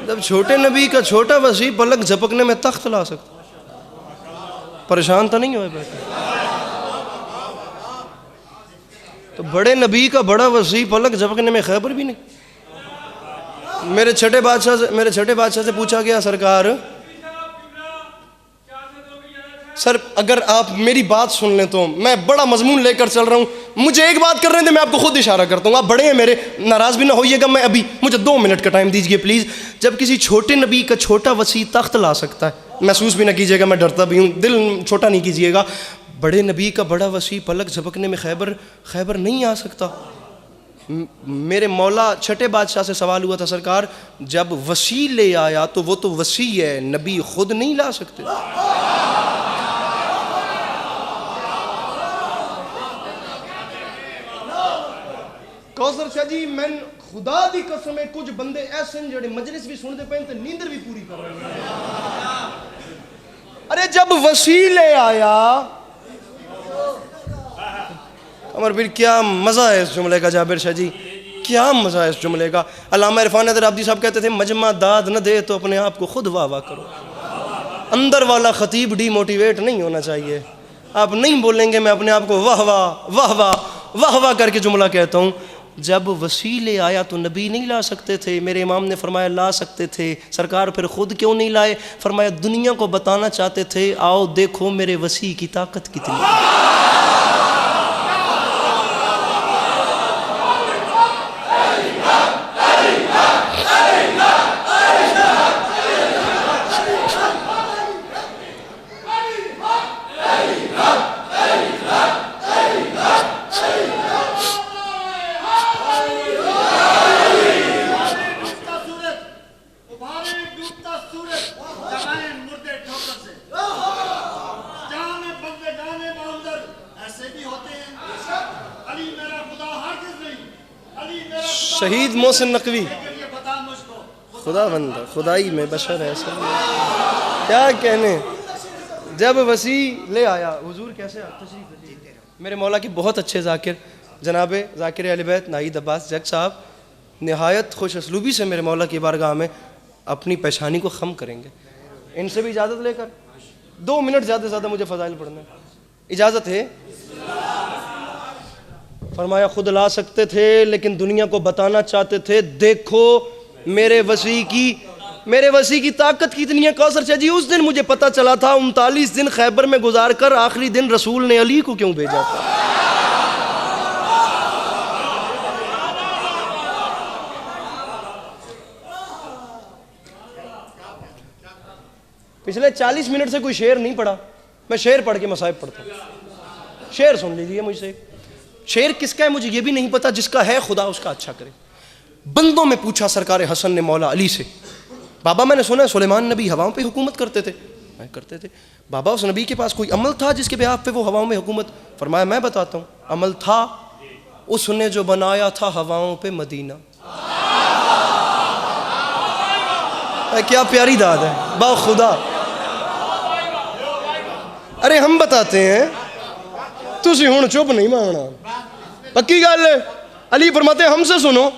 جب چھوٹے نبی کا چھوٹا وسیع پلک جھپکنے میں تخت لا سکتا ہے، پریشان تو نہیں ہوئے بیٹھے؟ تو بڑے نبی کا بڑا وسیع پلک جھپکنے میں خیبر بھی نہیں۔ میرے چھٹے بادشاہ سے پوچھا گیا، سرکار سر اگر آپ میری بات سن لیں تو میں بڑا مضمون لے کر چل رہا ہوں، مجھے ایک بات کر رہے تھے، میں آپ کو خود اشارہ کرتا ہوں، آپ بڑے ہیں میرے، ناراض بھی نہ ہوئیے گا، میں ابھی مجھے 2 منٹ کا ٹائم دیجیے پلیز۔ جب کسی چھوٹے نبی کا چھوٹا وسیع تخت لا سکتا ہے، محسوس بھی نہ کیجیے گا میں ڈرتا بھی ہوں، دل چھوٹا نہیں کیجیے گا، بڑے نبی کا بڑا وسیع پلک جھپکنے میں خیبر نہیں آ سکتا۔ میرے مولا چھٹے بادشاہ سے سوال ہوا تھا، سرکار جب وسیع لے آیا تو وہ تو وسیع ہے، نبی خود نہیں لا سکتے؟ کوثر شاہ جی میں خدا دی قسم ہے کچھ بندے ایسے ہیں جڑے مجلس بھی سن دے پہن تے نیندر بھی پوری کر رہے ہیں۔ ارے جب وسیع لے آیا، عمر پھر کیا مزہ ہے اس جملے کا، جابر شاہ جی کیا مزہ ہے اس جملے کا۔ علامہ عرفان حیدر عابدی صاحب کہتے تھے مجمع داد نہ دے تو اپنے آپ کو خود واہ واہ کرو۔ اندر والا خطیب ڈی موٹیویٹ نہیں ہونا چاہیے، آپ نہیں بولیں گے میں اپنے آپ کو واہ واہ واہ واہ واہ واہ کر کے جملہ کہتا ہوں۔ جب وسیع لے آیا تو نبی نہیں لا سکتے تھے، میرے امام نے فرمایا لا سکتے تھے، سرکار پھر خود کیوں نہیں لائے؟ فرمایا دنیا کو بتانا چاہتے تھے آؤ دیکھو میرے وسیع کی طاقت کتنی ہے۔ شہید محسن نقوی خدا بندہ خدائی میں بشر ہے کیا کہنے، جب وسیع لے آیا حضور کیسے تشریف میرے مولا کی بہت اچھے ذاکر جناب ذاکر اہل بیت ناہید عباس جگ صاحب نہایت خوش اسلوبی سے میرے مولا کی بارگاہ میں اپنی پیشانی کو خم کریں گے۔ ان سے بھی اجازت لے کر 2 منٹ زیادہ سے زیادہ مجھے فضائل پڑھنا ہے، اجازت ہے؟ فرمایا خود لا سکتے تھے لیکن دنیا کو بتانا چاہتے تھے دیکھو میرے وسیع کی طاقت کتنی ہے۔ کوثر شاہ جی اس دن مجھے پتا چلا تھا 39 دن خیبر میں گزار کر آخری دن رسول نے علی کو کیوں بھیجا تھا۔ پچھلے 40 منٹ سے کوئی شعر نہیں پڑھا، میں شعر پڑھ کے مصائب پڑھتا ہوں، شعر سن لیجیے مجھ سے۔ شعر کس کا ہے مجھے یہ بھی نہیں پتا، جس کا ہے خدا اس کا اچھا کرے۔ بندوں میں پوچھا سرکار حسن نے مولا علی سے، بابا میں نے سنا ہے سلیمان نبی ہواؤں پہ حکومت کرتے تھے، بابا اس نبی کے پاس کوئی عمل تھا جس کے بیاف پہ وہ ہواؤں میں حکومت؟ فرمایا میں بتاتا ہوں، عمل تھا، اس نے جو بنایا تھا ہواؤں پہ مدینہ۔ کیا پیاری داد ہے با خدا۔ ارے ہم بتاتے ہیں تسی ہوں چپ نہیں مانگنا، پکی گل ہے۔ علی فرماتے ہیں ہم سے سنو،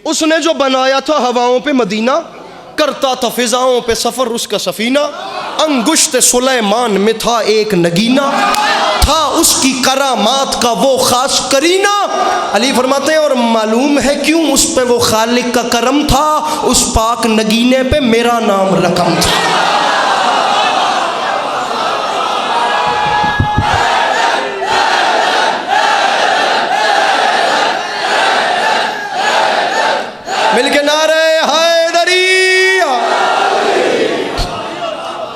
اس نے جو بنایا تھا ہواؤں پہ مدینہ، کرتا تھا فضاؤں پہ سفر اس کا سفینہ، انگشت سلیمان میں تھا ایک نگینہ، تھا اس کی کرامات کا وہ خاص کرینہ۔ علی فرماتے ہیں اور معلوم ہے کیوں اس پہ وہ خالق کا کرم تھا، اس پاک نگینے پہ میرا نام رقم تھا۔ مل کے نعرہ حیدری،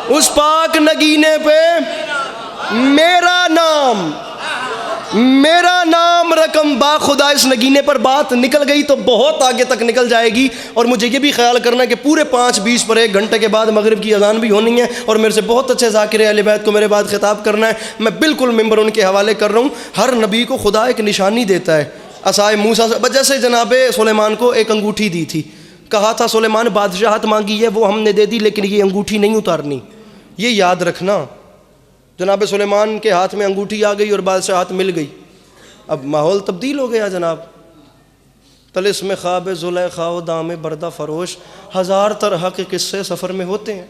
اس پاک نگینے پہ میرا نام رقم۔ با خدا اس نگینے پر بات نکل گئی تو بہت آگے تک نکل جائے گی، اور مجھے یہ بھی خیال کرنا ہے کہ پورے 5:20 پر 1 گھنٹے کے بعد مغرب کی اذان بھی ہونی ہے، اور میرے سے بہت اچھے ذاکر اہل بیت کو میرے بعد خطاب کرنا ہے۔ میں بالکل ممبر ان کے حوالے کر رہا ہوں۔ ہر نبی کو خدا ایک نشانی دیتا ہے۔ عصائے موسیٰ سے جیسے جناب سلیمان کو ایک انگوٹھی دی تھی، کہا تھا سلیمان بادشاہت مانگی ہے وہ ہم نے دے دی، لیکن یہ انگوٹھی نہیں اتارنی، یہ یاد رکھنا۔ جناب سلیمان کے ہاتھ میں انگوٹھی آ گئی اور بادشاہت مل گئی۔ اب ماحول تبدیل ہو گیا جناب۔ طلسم خواب زلیخا و دام بردہ فروش، 1000 طرح کے قصے سفر میں ہوتے ہیں۔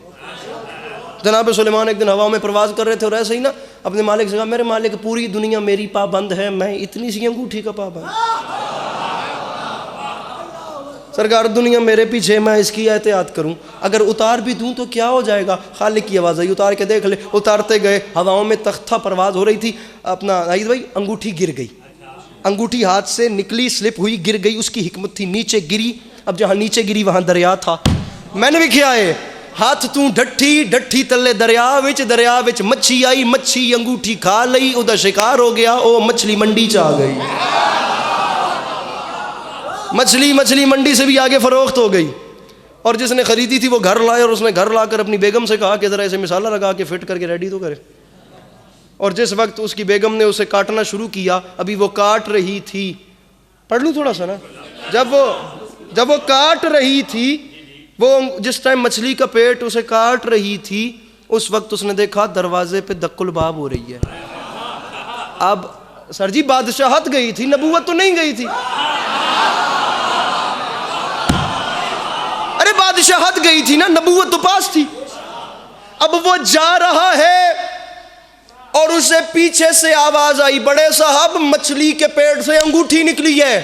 جناب سلیمان ایک دن ہوا میں پرواز کر رہے تھے، اور ایسے ہی نا اپنے مالک سے کہا میرے مالک پوری دنیا میری پابند ہے، میں اتنی سی انگوٹھی کا پابند۔ سرکار دنیا میرے پیچھے، میں اس کی احتیاط کروں، اگر اتار بھی دوں تو کیا ہو جائے گا؟ خالق کی آواز آئی اتار کے دیکھ لے۔ اتارتے گئے، ہواؤں میں تختہ پرواز ہو رہی تھی، اپنا عید بھائی انگوٹھی گر گئی، انگوٹھی ہاتھ سے نکلی، سلپ ہوئی، گر گئی۔ اس کی حکمت تھی نیچے گری، اب جہاں نیچے گری وہاں دریا تھا۔ میں نے بھی کیا ہے، ہاتھ تو ڈٹھی ڈٹھی تلے دریا وچ مچھی آئی، مچھی انگوٹھی کھا لئی، ادھر شکار ہو گیا، او مچھلی منڈی چ آ گئی۔ مچھلی منڈی سے بھی آگے فروخت ہو گئی، اور جس نے خریدی تھی وہ گھر لائے، اور اس نے گھر لا کر اپنی بیگم سے کہا کہ ذرا اسے مسالہ لگا کے فٹ کر کے ریڈی تو کرے۔ اور جس وقت اس کی بیگم نے اسے کاٹنا شروع کیا، ابھی وہ کاٹ رہی تھی، پڑھ لوں تھوڑا سا نا، جب وہ کاٹ رہی تھی، وہ جس ٹائم مچھلی کا پیٹ اسے کاٹ رہی تھی، اس وقت اس نے دیکھا دروازے پہ دق الباب ہو رہی ہے۔ اب سر جی بادشاہت گئی تھی، نبوت تو نہیں گئی تھی۔ ارے بادشاہت گئی تھی نا، نبوت تو پاس تھی۔ اب وہ جا رہا ہے اور اسے پیچھے سے آواز آئی، بڑے صاحب مچھلی کے پیٹ سے انگوٹھی نکلی ہے۔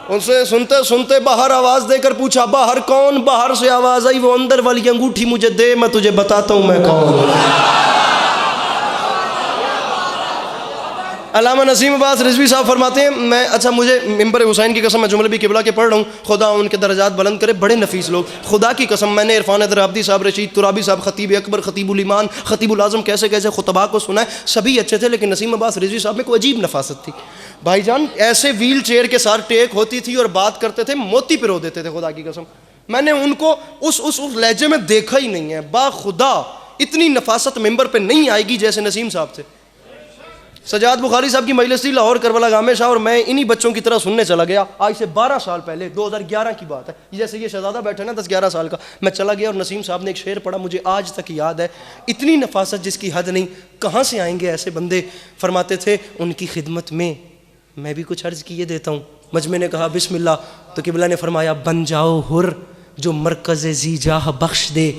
اسے سنتے سنتے باہر آواز دے کر پوچھا باہر کون؟ باہر سے آواز آئی، وہ اندر والی انگوٹھی مجھے دے، میں تجھے بتاتا ہوں میں کون ہوں۔ علامہ نسیم عباس رضوی صاحب فرماتے ہیں، مجھے ممبر حسین کی قسم، میں جملے بھی قبلہ کے پڑھ رہا ہوں، خدا ان کے درجات بلند کرے، بڑے نفیس لوگ، خدا کی قسم میں نے عرفان حیدر عابدی صاحب، رشید ترابی صاحب، خطیب اکبر، خطیب الایمان، خطیب العظم، کیسے خطباء کو سنا ہے، سبھی اچھے تھے، لیکن نسیم عباس رضوی صاحب میں کوئی عجیب نفاست تھی۔ بھائی جان ایسے ویل چیئر کے ساتھ ٹیک ہوتی تھی اور بات کرتے تھے، موتی پرو دیتے تھے، خدا کی قسم میں نے ان کو اس لہجے میں دیکھا ہی نہیں ہے۔ با خدا اتنی نفاست ممبر پہ نہیں آئے گی جیسے نسیم صاحب تھے۔ سجاد بخاری صاحب کی مجلس تھی لاہور کربلا گاہ میں شاہ، اور میں انہی بچوں کی طرح سننے چلا گیا، آج سے 12 سال پہلے، 2011 کی بات ہے، جیسے یہ شہزادہ بیٹھے نا 10-11 سال کا، میں چلا گیا اور نسیم صاحب نے ایک شعر پڑھا، مجھے آج تک یاد ہے، اتنی نفاست جس کی حد نہیں، کہاں سے آئیں گے ایسے بندے؟ فرماتے تھے ان کی خدمت میں میں بھی کچھ عرض کیے دیتا ہوں۔ مجمع نے کہا بسم اللہ، تو قبلہ نے فرمایا بن جاؤ حر جو مرکز ذی جاہ بخش دے۔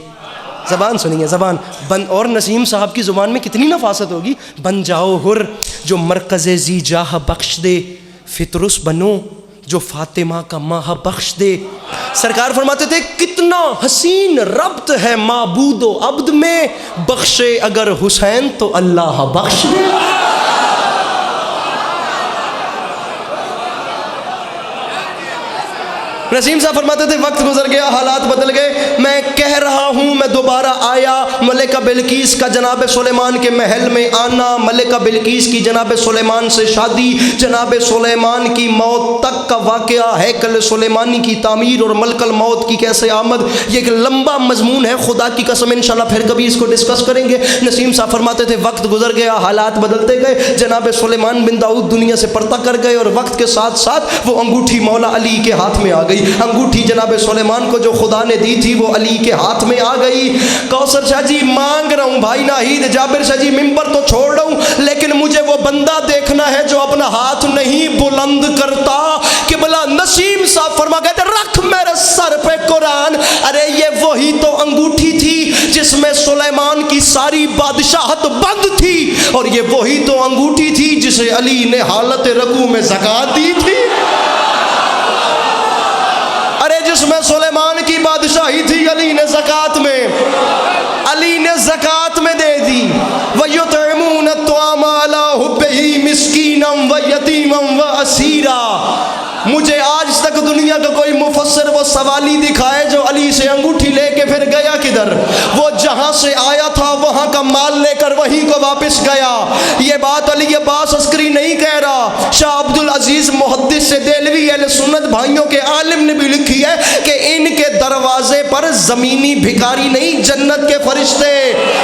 زبان سنیے، زبان بن، اور نسیم صاحب کی زبان میں کتنی نفاست ہوگی، بن جاؤ حر جو مرکز ذی جاہ بخش دے، فطرس بنو جو فاطمہ کا ماہ بخش دے۔ سرکار فرماتے تھے کتنا حسین ربط ہے معبود و عبد میں، بخشے اگر حسین تو اللہ بخش دے۔ نسیم صاحب فرماتے تھے وقت گزر گیا، حالات بدل گئے، میں کہہ رہا ہوں میں دوبارہ آیا، ملکہ بلقیس کا جناب سلیمان کے محل میں آنا، ملکہ بلقیس کی جناب سلیمان سے شادی، جناب سلیمان کی موت تک کا واقعہ، ہیکل سلیمانی کی تعمیر اور ملک الموت کی کیسے آمد، یہ ایک لمبا مضمون ہے، خدا کی قسم انشاءاللہ پھر کبھی اس کو ڈسکس کریں گے۔ نسیم صاحب فرماتے تھے وقت گزر گیا، حالات بدلتے گئے، جناب سلیمان بن داؤد دنیا سے پرتہ کر گئے، اور وقت کے ساتھ ساتھ وہ انگوٹھی مولا علی کے ہاتھ میں آ گئی، انگوٹھی جناب سلیمان کو جو خدا نے دی تھی وہ علی کے ہاتھ میں آ گئی۔ کوثر شاہ جی جی مانگ رہا ہوں بھائی ناہید جابر سے جی ممبر تو چھوڑ رہا ہوں, لیکن مجھے وہ بندہ دیکھنا ہے جو اپنا ہاتھ نہیں بلند کرتا. کہ بلا نسیم صاحب فرما کہتے رکھ میرے سر پہ قرآن. ارے یہ وہی تو انگوٹھی تھی جس میں سلیمان کی ساری بادشاہت بند تھی, اور یہ وہی تو انگوٹھی تھی جسے علی نے حالت رکوع میں زکات دی تھی. ارے جس میں سلیمان کی بادشاہی تھی علی نے زکات میں دے دی. وَيُطْعِمُونَ الطَّعَامَ عَلَىٰ حُبِّهِ مِسْكِينًا وَيَتِيمًا وَأَسِيرًا. مجھے آج تک دنیا کا کوئی مفسر وہ سوالی دکھائے جو علی سے انگوٹھی لے کے پھر گیا کدھر. وہ جہاں سے آیا تھا وہاں کا مال لے کر وہیں کو واپس گیا. یہ بات علی عباس عسکری نہیں کہہ رہا, شاہ عبد العزیز محدث سے دہلوی اہل سنت بھائیوں کے عالم نے بھی لکھی ہے کہ ان کے دروازے پر زمینی بھکاری نہیں, جنت کے فرشتے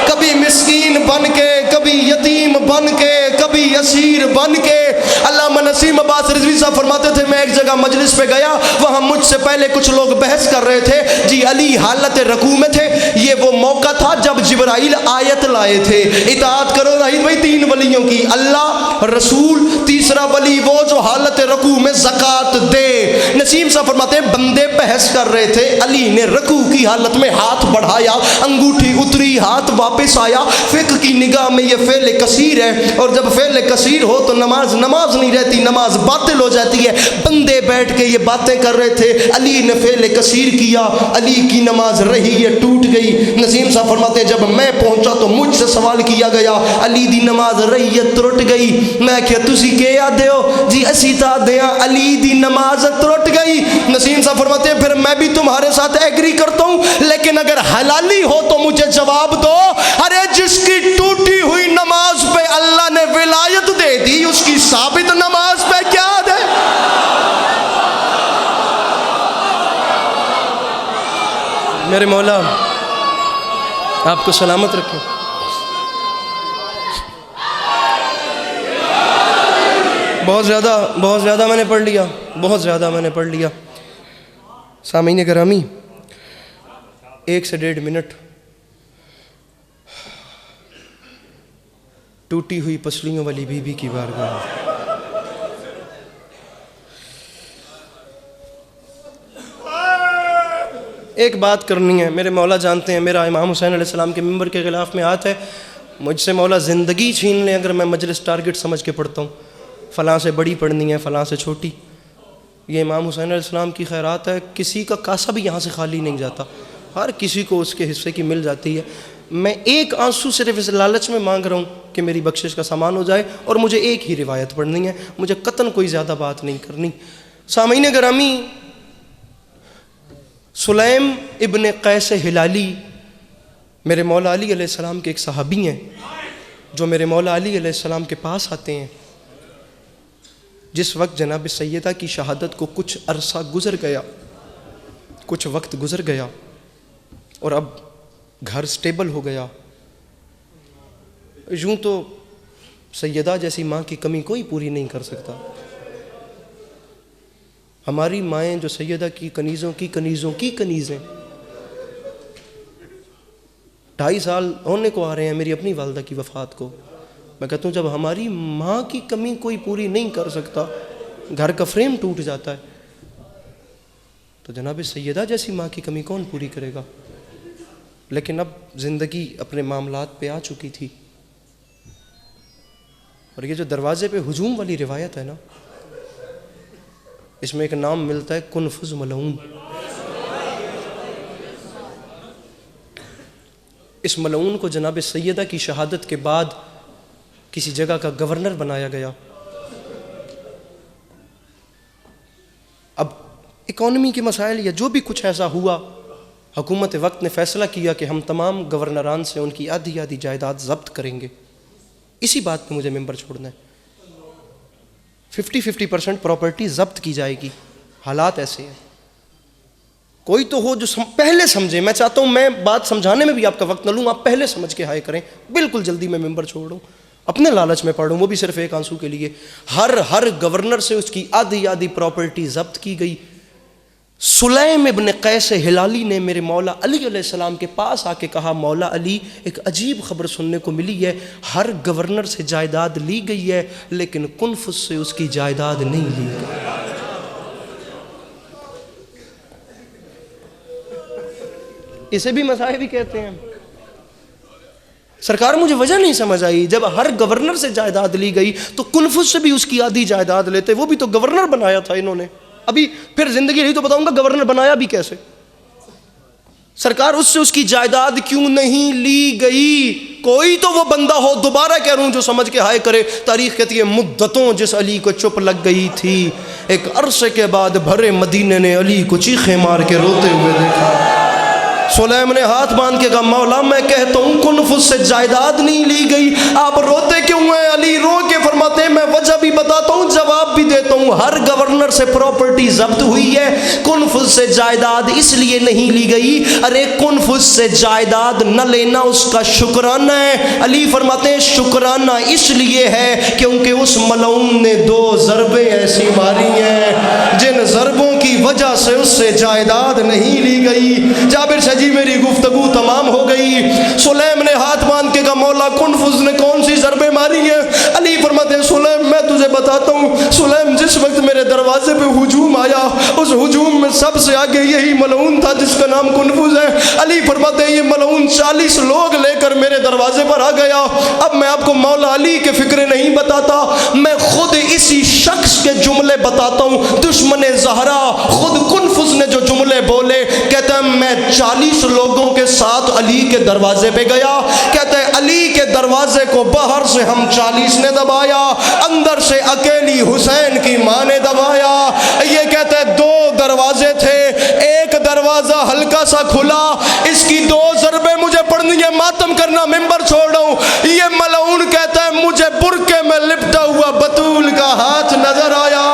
کبھی مسکین بن کے, کبھی یتیم بن کے, کبھی اسیر بن کے. علامہ نسیم عباس رضوی صاحب فرماتے تھے میں ایک جگہ مجلس پہ گیا, وہاں مجھ سے پہلے کچھ لوگ بحث کر رہے تھے جی علی حالت رکوع میں تھے. یہ وہ موقع تھا جب جبرائیل آیت لائے تھے اطاعت کرو ناہید بھائی 3 ولیوں کی, اللہ رسول, تیسرا ولی وہ جو حالت رکوع میں زکات دے. نسیم صاحب فرماتے ہیں بندے بحث کر رہے تھے, علی نے رکوع کی حالت میں ہاتھ بڑھایا, انگوٹھی اتری, ہاتھ واپس آیا. فقہ کی نگاہ میں یہ فعل کثیر ہے, اور جب فعل کثیر ہو تو نماز نہیں رہتی, نماز باطل ہو جاتی ہے. بندے بیٹھ کے یہ باتیں کر رہے تھے, علی نے فعل کثیر کیا, علی کی نماز رہی یہ ٹوٹ گئی. نسیم صاحب فرماتے ہیں جب میں پہنچا تو مجھ سے سوال کیا گیا علی دی نماز رہی یہ ٹوٹ گئی. میں کہ تسی کے یاد ہو جی اسی تا دیاں علی دی نماز ٹوٹ گئی. نسیم صاحب فرماتے ہیں پھر میں بھی تمہارے ساتھ ایگری کرتا ہوں, لیکن اگر حلالی ہو تو مجھے جواب دو. ارے جس کی ٹوٹی ہوئی نماز پہ اللہ نے ولایت دے دی, اس کی ثابت نماز پہ کیا دے. میرے مولا آپ کو سلامت رکھے. بہت زیادہ میں نے پڑھ لیا. سامعین گرامی 1 سے 1.5 منٹ ٹوٹی ہوئی پسلیوں والی بی بی کی بارگاہ میں. ایک بات کرنی ہے. میرے مولا جانتے ہیں میرا امام حسین علیہ السلام کے ممبر کے خلاف میں ہاتھ ہے. مجھ سے مولا زندگی چھین لیں اگر میں مجلس ٹارگٹ سمجھ کے پڑھتا ہوں, فلاں سے بڑی پڑھنی ہے فلاں سے چھوٹی. یہ امام حسین علیہ السلام کی خیرات ہے, کسی کا کاسا بھی یہاں سے خالی نہیں جاتا, ہر کسی کو اس کے حصے کی مل جاتی ہے. میں ایک آنسو صرف اس لالچ میں مانگ رہا ہوں کہ میری بخشش کا سامان ہو جائے, اور مجھے ایک ہی روایت پڑھنی ہے, مجھے قطعاً کوئی زیادہ بات نہیں کرنی. سامعین گرامی سلیم ابن قیس ہلالی میرے مولا علی علیہ السلام کے ایک صحابی ہیں جو میرے مولا علی علیہ السلام کے پاس آتے ہیں جس وقت جناب سیدہ کی شہادت کو کچھ عرصہ گزر گیا, کچھ وقت گزر گیا, اور اب گھر سٹیبل ہو گیا. یوں تو سیدہ جیسی ماں کی کمی کوئی پوری نہیں کر سکتا. ہماری مائیں جو سیدہ کی کنیزوں کی کنیزیں 2.5 سال ہونے کو آ رہے ہیں میری اپنی والدہ کی وفات کو. میں کہتا ہوں جب ہماری ماں کی کمی کوئی پوری نہیں کر سکتا, گھر کا فریم ٹوٹ جاتا ہے, تو جناب سیدہ جیسی ماں کی کمی کون پوری کرے گا. لیکن اب زندگی اپنے معاملات پہ آ چکی تھی, اور یہ جو دروازے پہ ہجوم والی روایت ہے نا, اس میں ایک نام ملتا ہے کنفذ ملعون. اس ملعون کو جناب سیدہ کی شہادت کے بعد کسی جگہ کا گورنر بنایا گیا. اب اکانومی کے مسائل یا جو بھی کچھ ایسا ہوا, حکومت وقت نے فیصلہ کیا کہ ہم تمام گورنران سے ان کی آدھی جائیداد ضبط کریں گے. اسی بات پہ مجھے ممبر چھوڑنا ہے. 50% پراپرٹی ضبط کی جائے گی. حالات ایسے ہیں, کوئی تو ہو جو پہلے سمجھے. میں چاہتا ہوں میں بات سمجھانے میں بھی آپ کا وقت نہ لوں, آپ پہلے سمجھ کے ہائے کریں. بالکل جلدی میں ممبر چھوڑوں, اپنے لالچ میں پڑھوں, وہ بھی صرف ایک آنسو کے لیے. ہر گورنر سے اس کی آدھی پراپرٹی ضبط کی گئی. سلیم ابن قیس ہلالی نے میرے مولا علی علیہ السلام کے پاس آ کے کہا مولا علی ایک عجیب خبر سننے کو ملی ہے، ہر گورنر سے جائیداد لی گئی ہے لیکن کنفس سے اس کی جائیداد نہیں لی گئی۔ اسے بھی مذاہبی کہتے ہیں۔ سرکار مجھے وجہ نہیں سمجھ آئی، جب ہر گورنر سے جائیداد لی گئی تو کنفس سے بھی اس کی آدھی جائیداد لیتے، وہ بھی تو گورنر بنایا تھا انہوں نے، ابھی پھر زندگی رہی تو بتاؤں گا گورنر بنایا بھی کیسے۔ سرکار اس سے اس کی جائیداد کیوں نہیں لی گئی؟ کوئی تو وہ بندہ ہو، دوبارہ کہہ رہا ہوں، جو سمجھ کے ہائے کرے۔ تاریخ کہتی ہے مدتوں جس علی کو چپ لگ گئی تھی، ایک عرصے کے بعد بھرے مدینے نے علی کو چیخیں مار کے روتے ہوئے دیکھا۔ سلیم نے ہاتھ باندھ کے کہا مولا میں کہتا ہوں کنفس سے جائیداد نہیں لی گئی، آپ روتے کیوں ہیں؟ علی رو کے فرماتے ہیں میں وجہ بھی بتاتا ہوں، جواب بھی دیتا ہوں۔ ہر گورنر سے پراپرٹی ضبط ہوئی ہے، کنفس سے جائیداد اس لیے نہیں لی گئی، ارے کنفس سے جائیداد نہ لینا اس کا شکرانہ ہے۔ علی فرماتے ہیں شکرانہ اس لیے ہے کیونکہ اس ملعون نے 2 ضربیں ایسی ماری ہیں جن ضربوں کی وجہ سے اس سے جائیداد نہیں لی گئی۔ جابر سے جی میری گفتگو تمام ہو گئی۔ سلیم نے ہاتھ باندھ کے کہا مولا کنفس نے کون سی ضربیں ماری ہیں؟ علی فرماتے ہیں سلیم میں تجھے بتاتا ہوں۔ سلیم جس وقت میرے دروازے پہ ہجوم آیا، اس ہجوم میں سب سے آگے یہی ملعون تھا جس کا نام کنفس ہے۔ علی فرماتے ہیں یہ ملعون 40 لوگ لے کر میرے دروازے پر آ گیا۔ اب میں آپ کو مولا علی کے فکرے نہیں بتاتا، میں خود اسی شخص کے جملے بتاتا ہوں۔ دشمن زہرا خود کنفس نے جو جملے بولے، کہتا ہے میں 40 لوگوں کے ساتھ علی کے دروازے پہ گیا، کہتے ہیں علی کے دروازے کو باہر سے ہم 40 نے دبایا، اندر سے اکیلی حسین کی ماں نے دبایا۔ یہ کہتے ہیں 2 دروازے تھے، ایک دروازہ ہلکا سا کھلا، اس کی 2 ضربیں مجھے پڑھنی ہے، ماتم کرنا ممبر چھوڑ رہا ہوں۔ یہ ملعون کہتا ہے مجھے برقعے میں لپٹا ہوا بطول کا ہاتھ نظر آیا۔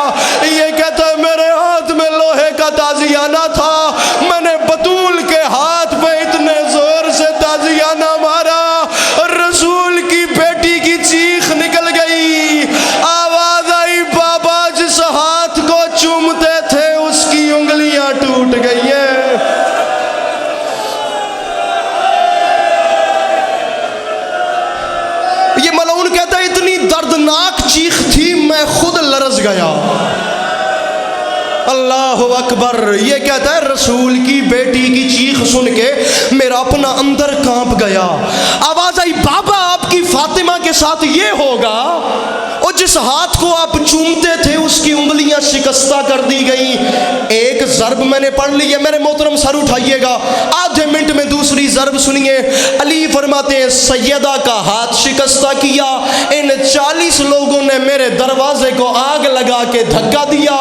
یہ کہتا ہے میرے ہاتھ میں لوہے کا تازیانہ تھا، میں نے بطول کے ہاتھ پہ اتنے زور سے تازیانہ مارا، رسول کی بیٹی کی چیخ نکل گئی، آواز آئی بابا جس ہاتھ کو چومتے تھے اس کی انگلیاں ٹوٹ گئی ہیں۔ یہ ملعون کہتا ہے اتنی دردناک چیخ تھی میں خود لرز گیا۔ اللہ اکبر۔ یہ کہتا ہے رسول کی بیٹی کی چیخ سن کے میرا اپنا اندر کانپ گیا۔ آواز آئی بابا آپ کی فاطمہ کے ساتھ یہ ہوگا، اور جس ہاتھ کو آپ چومتے تھے اس کی انگلیاں شکستہ کر دی گئی۔ ایک ضرب میں نے پڑھ لی ہے، میرے محترم سر اٹھائیے گا، آدھے منٹ میں دوسری ضرب سنیے۔ علی فرماتے ہیں سیدہ کا ہاتھ شکستہ کیا، ان 40 لوگوں نے میرے دروازے کو آگ لگا کے دھکا دیا۔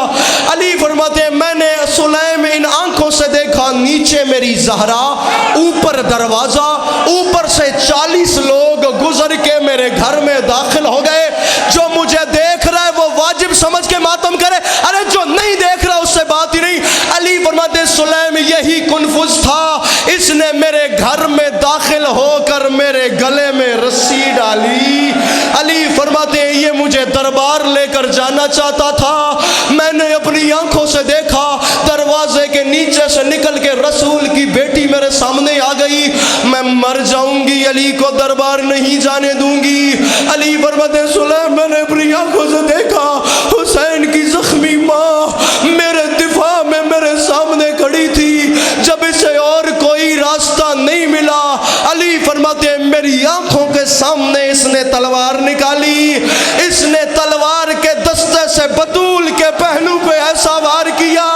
علی فرماتے ہیں میں نے سلیم ان آنکھوں سے دیکھا، نیچے میری زہرا، اوپر دروازہ، اوپر سے 40 لوگ گزر کے میرے گھر میں داخل ہو گئے۔ جو مجھے دیکھ رہا ہے وہ واجب سمجھ کے ماتم کرے، ارے جو نہیں دیکھ رہا اس سے بات ہی نہیں۔ علی فرماتے ہیں سلیم یہی کنفس تھا، اس نے میرے گھر میں داخل ہو کر میرے گلے میں رسی ڈالی۔ علی فرماتے ہیں یہ مجھے دربار لے کر جانا چاہتا تھا، میں نے اپنی آنکھوں سے دیکھا دروازے کے نیچے سے نکل کے رسول کی بیٹی میرے سامنے آ گئی، میں مر جاؤں گی، علی کو دربار نہیں جانے دوں گی۔ علی فرماتے ہیں سلیم میں نے اپنی آنکھوں سے دیکھا حسین کی زخمی ماں میرے دفاع میں میرے سامنے کھڑی تھی، جب اسے اور کوئی راستہ نہیں ملا، علی فرماتے ہیں میری آنکھوں کے سامنے اس نے تلوار نکالی، اس نے تلوار کے دستے سے بطول کے پہلو پہ ایسا وار کیا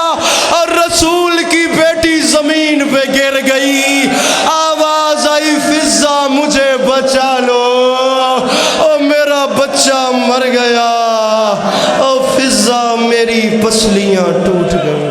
اور رسول کی بیٹی زمین پہ گر گئی۔ آواز آئی فضا مجھے بچا لو، او میرا بچہ مر گیا، او فضا میری پسلیاں ٹوٹ گئی۔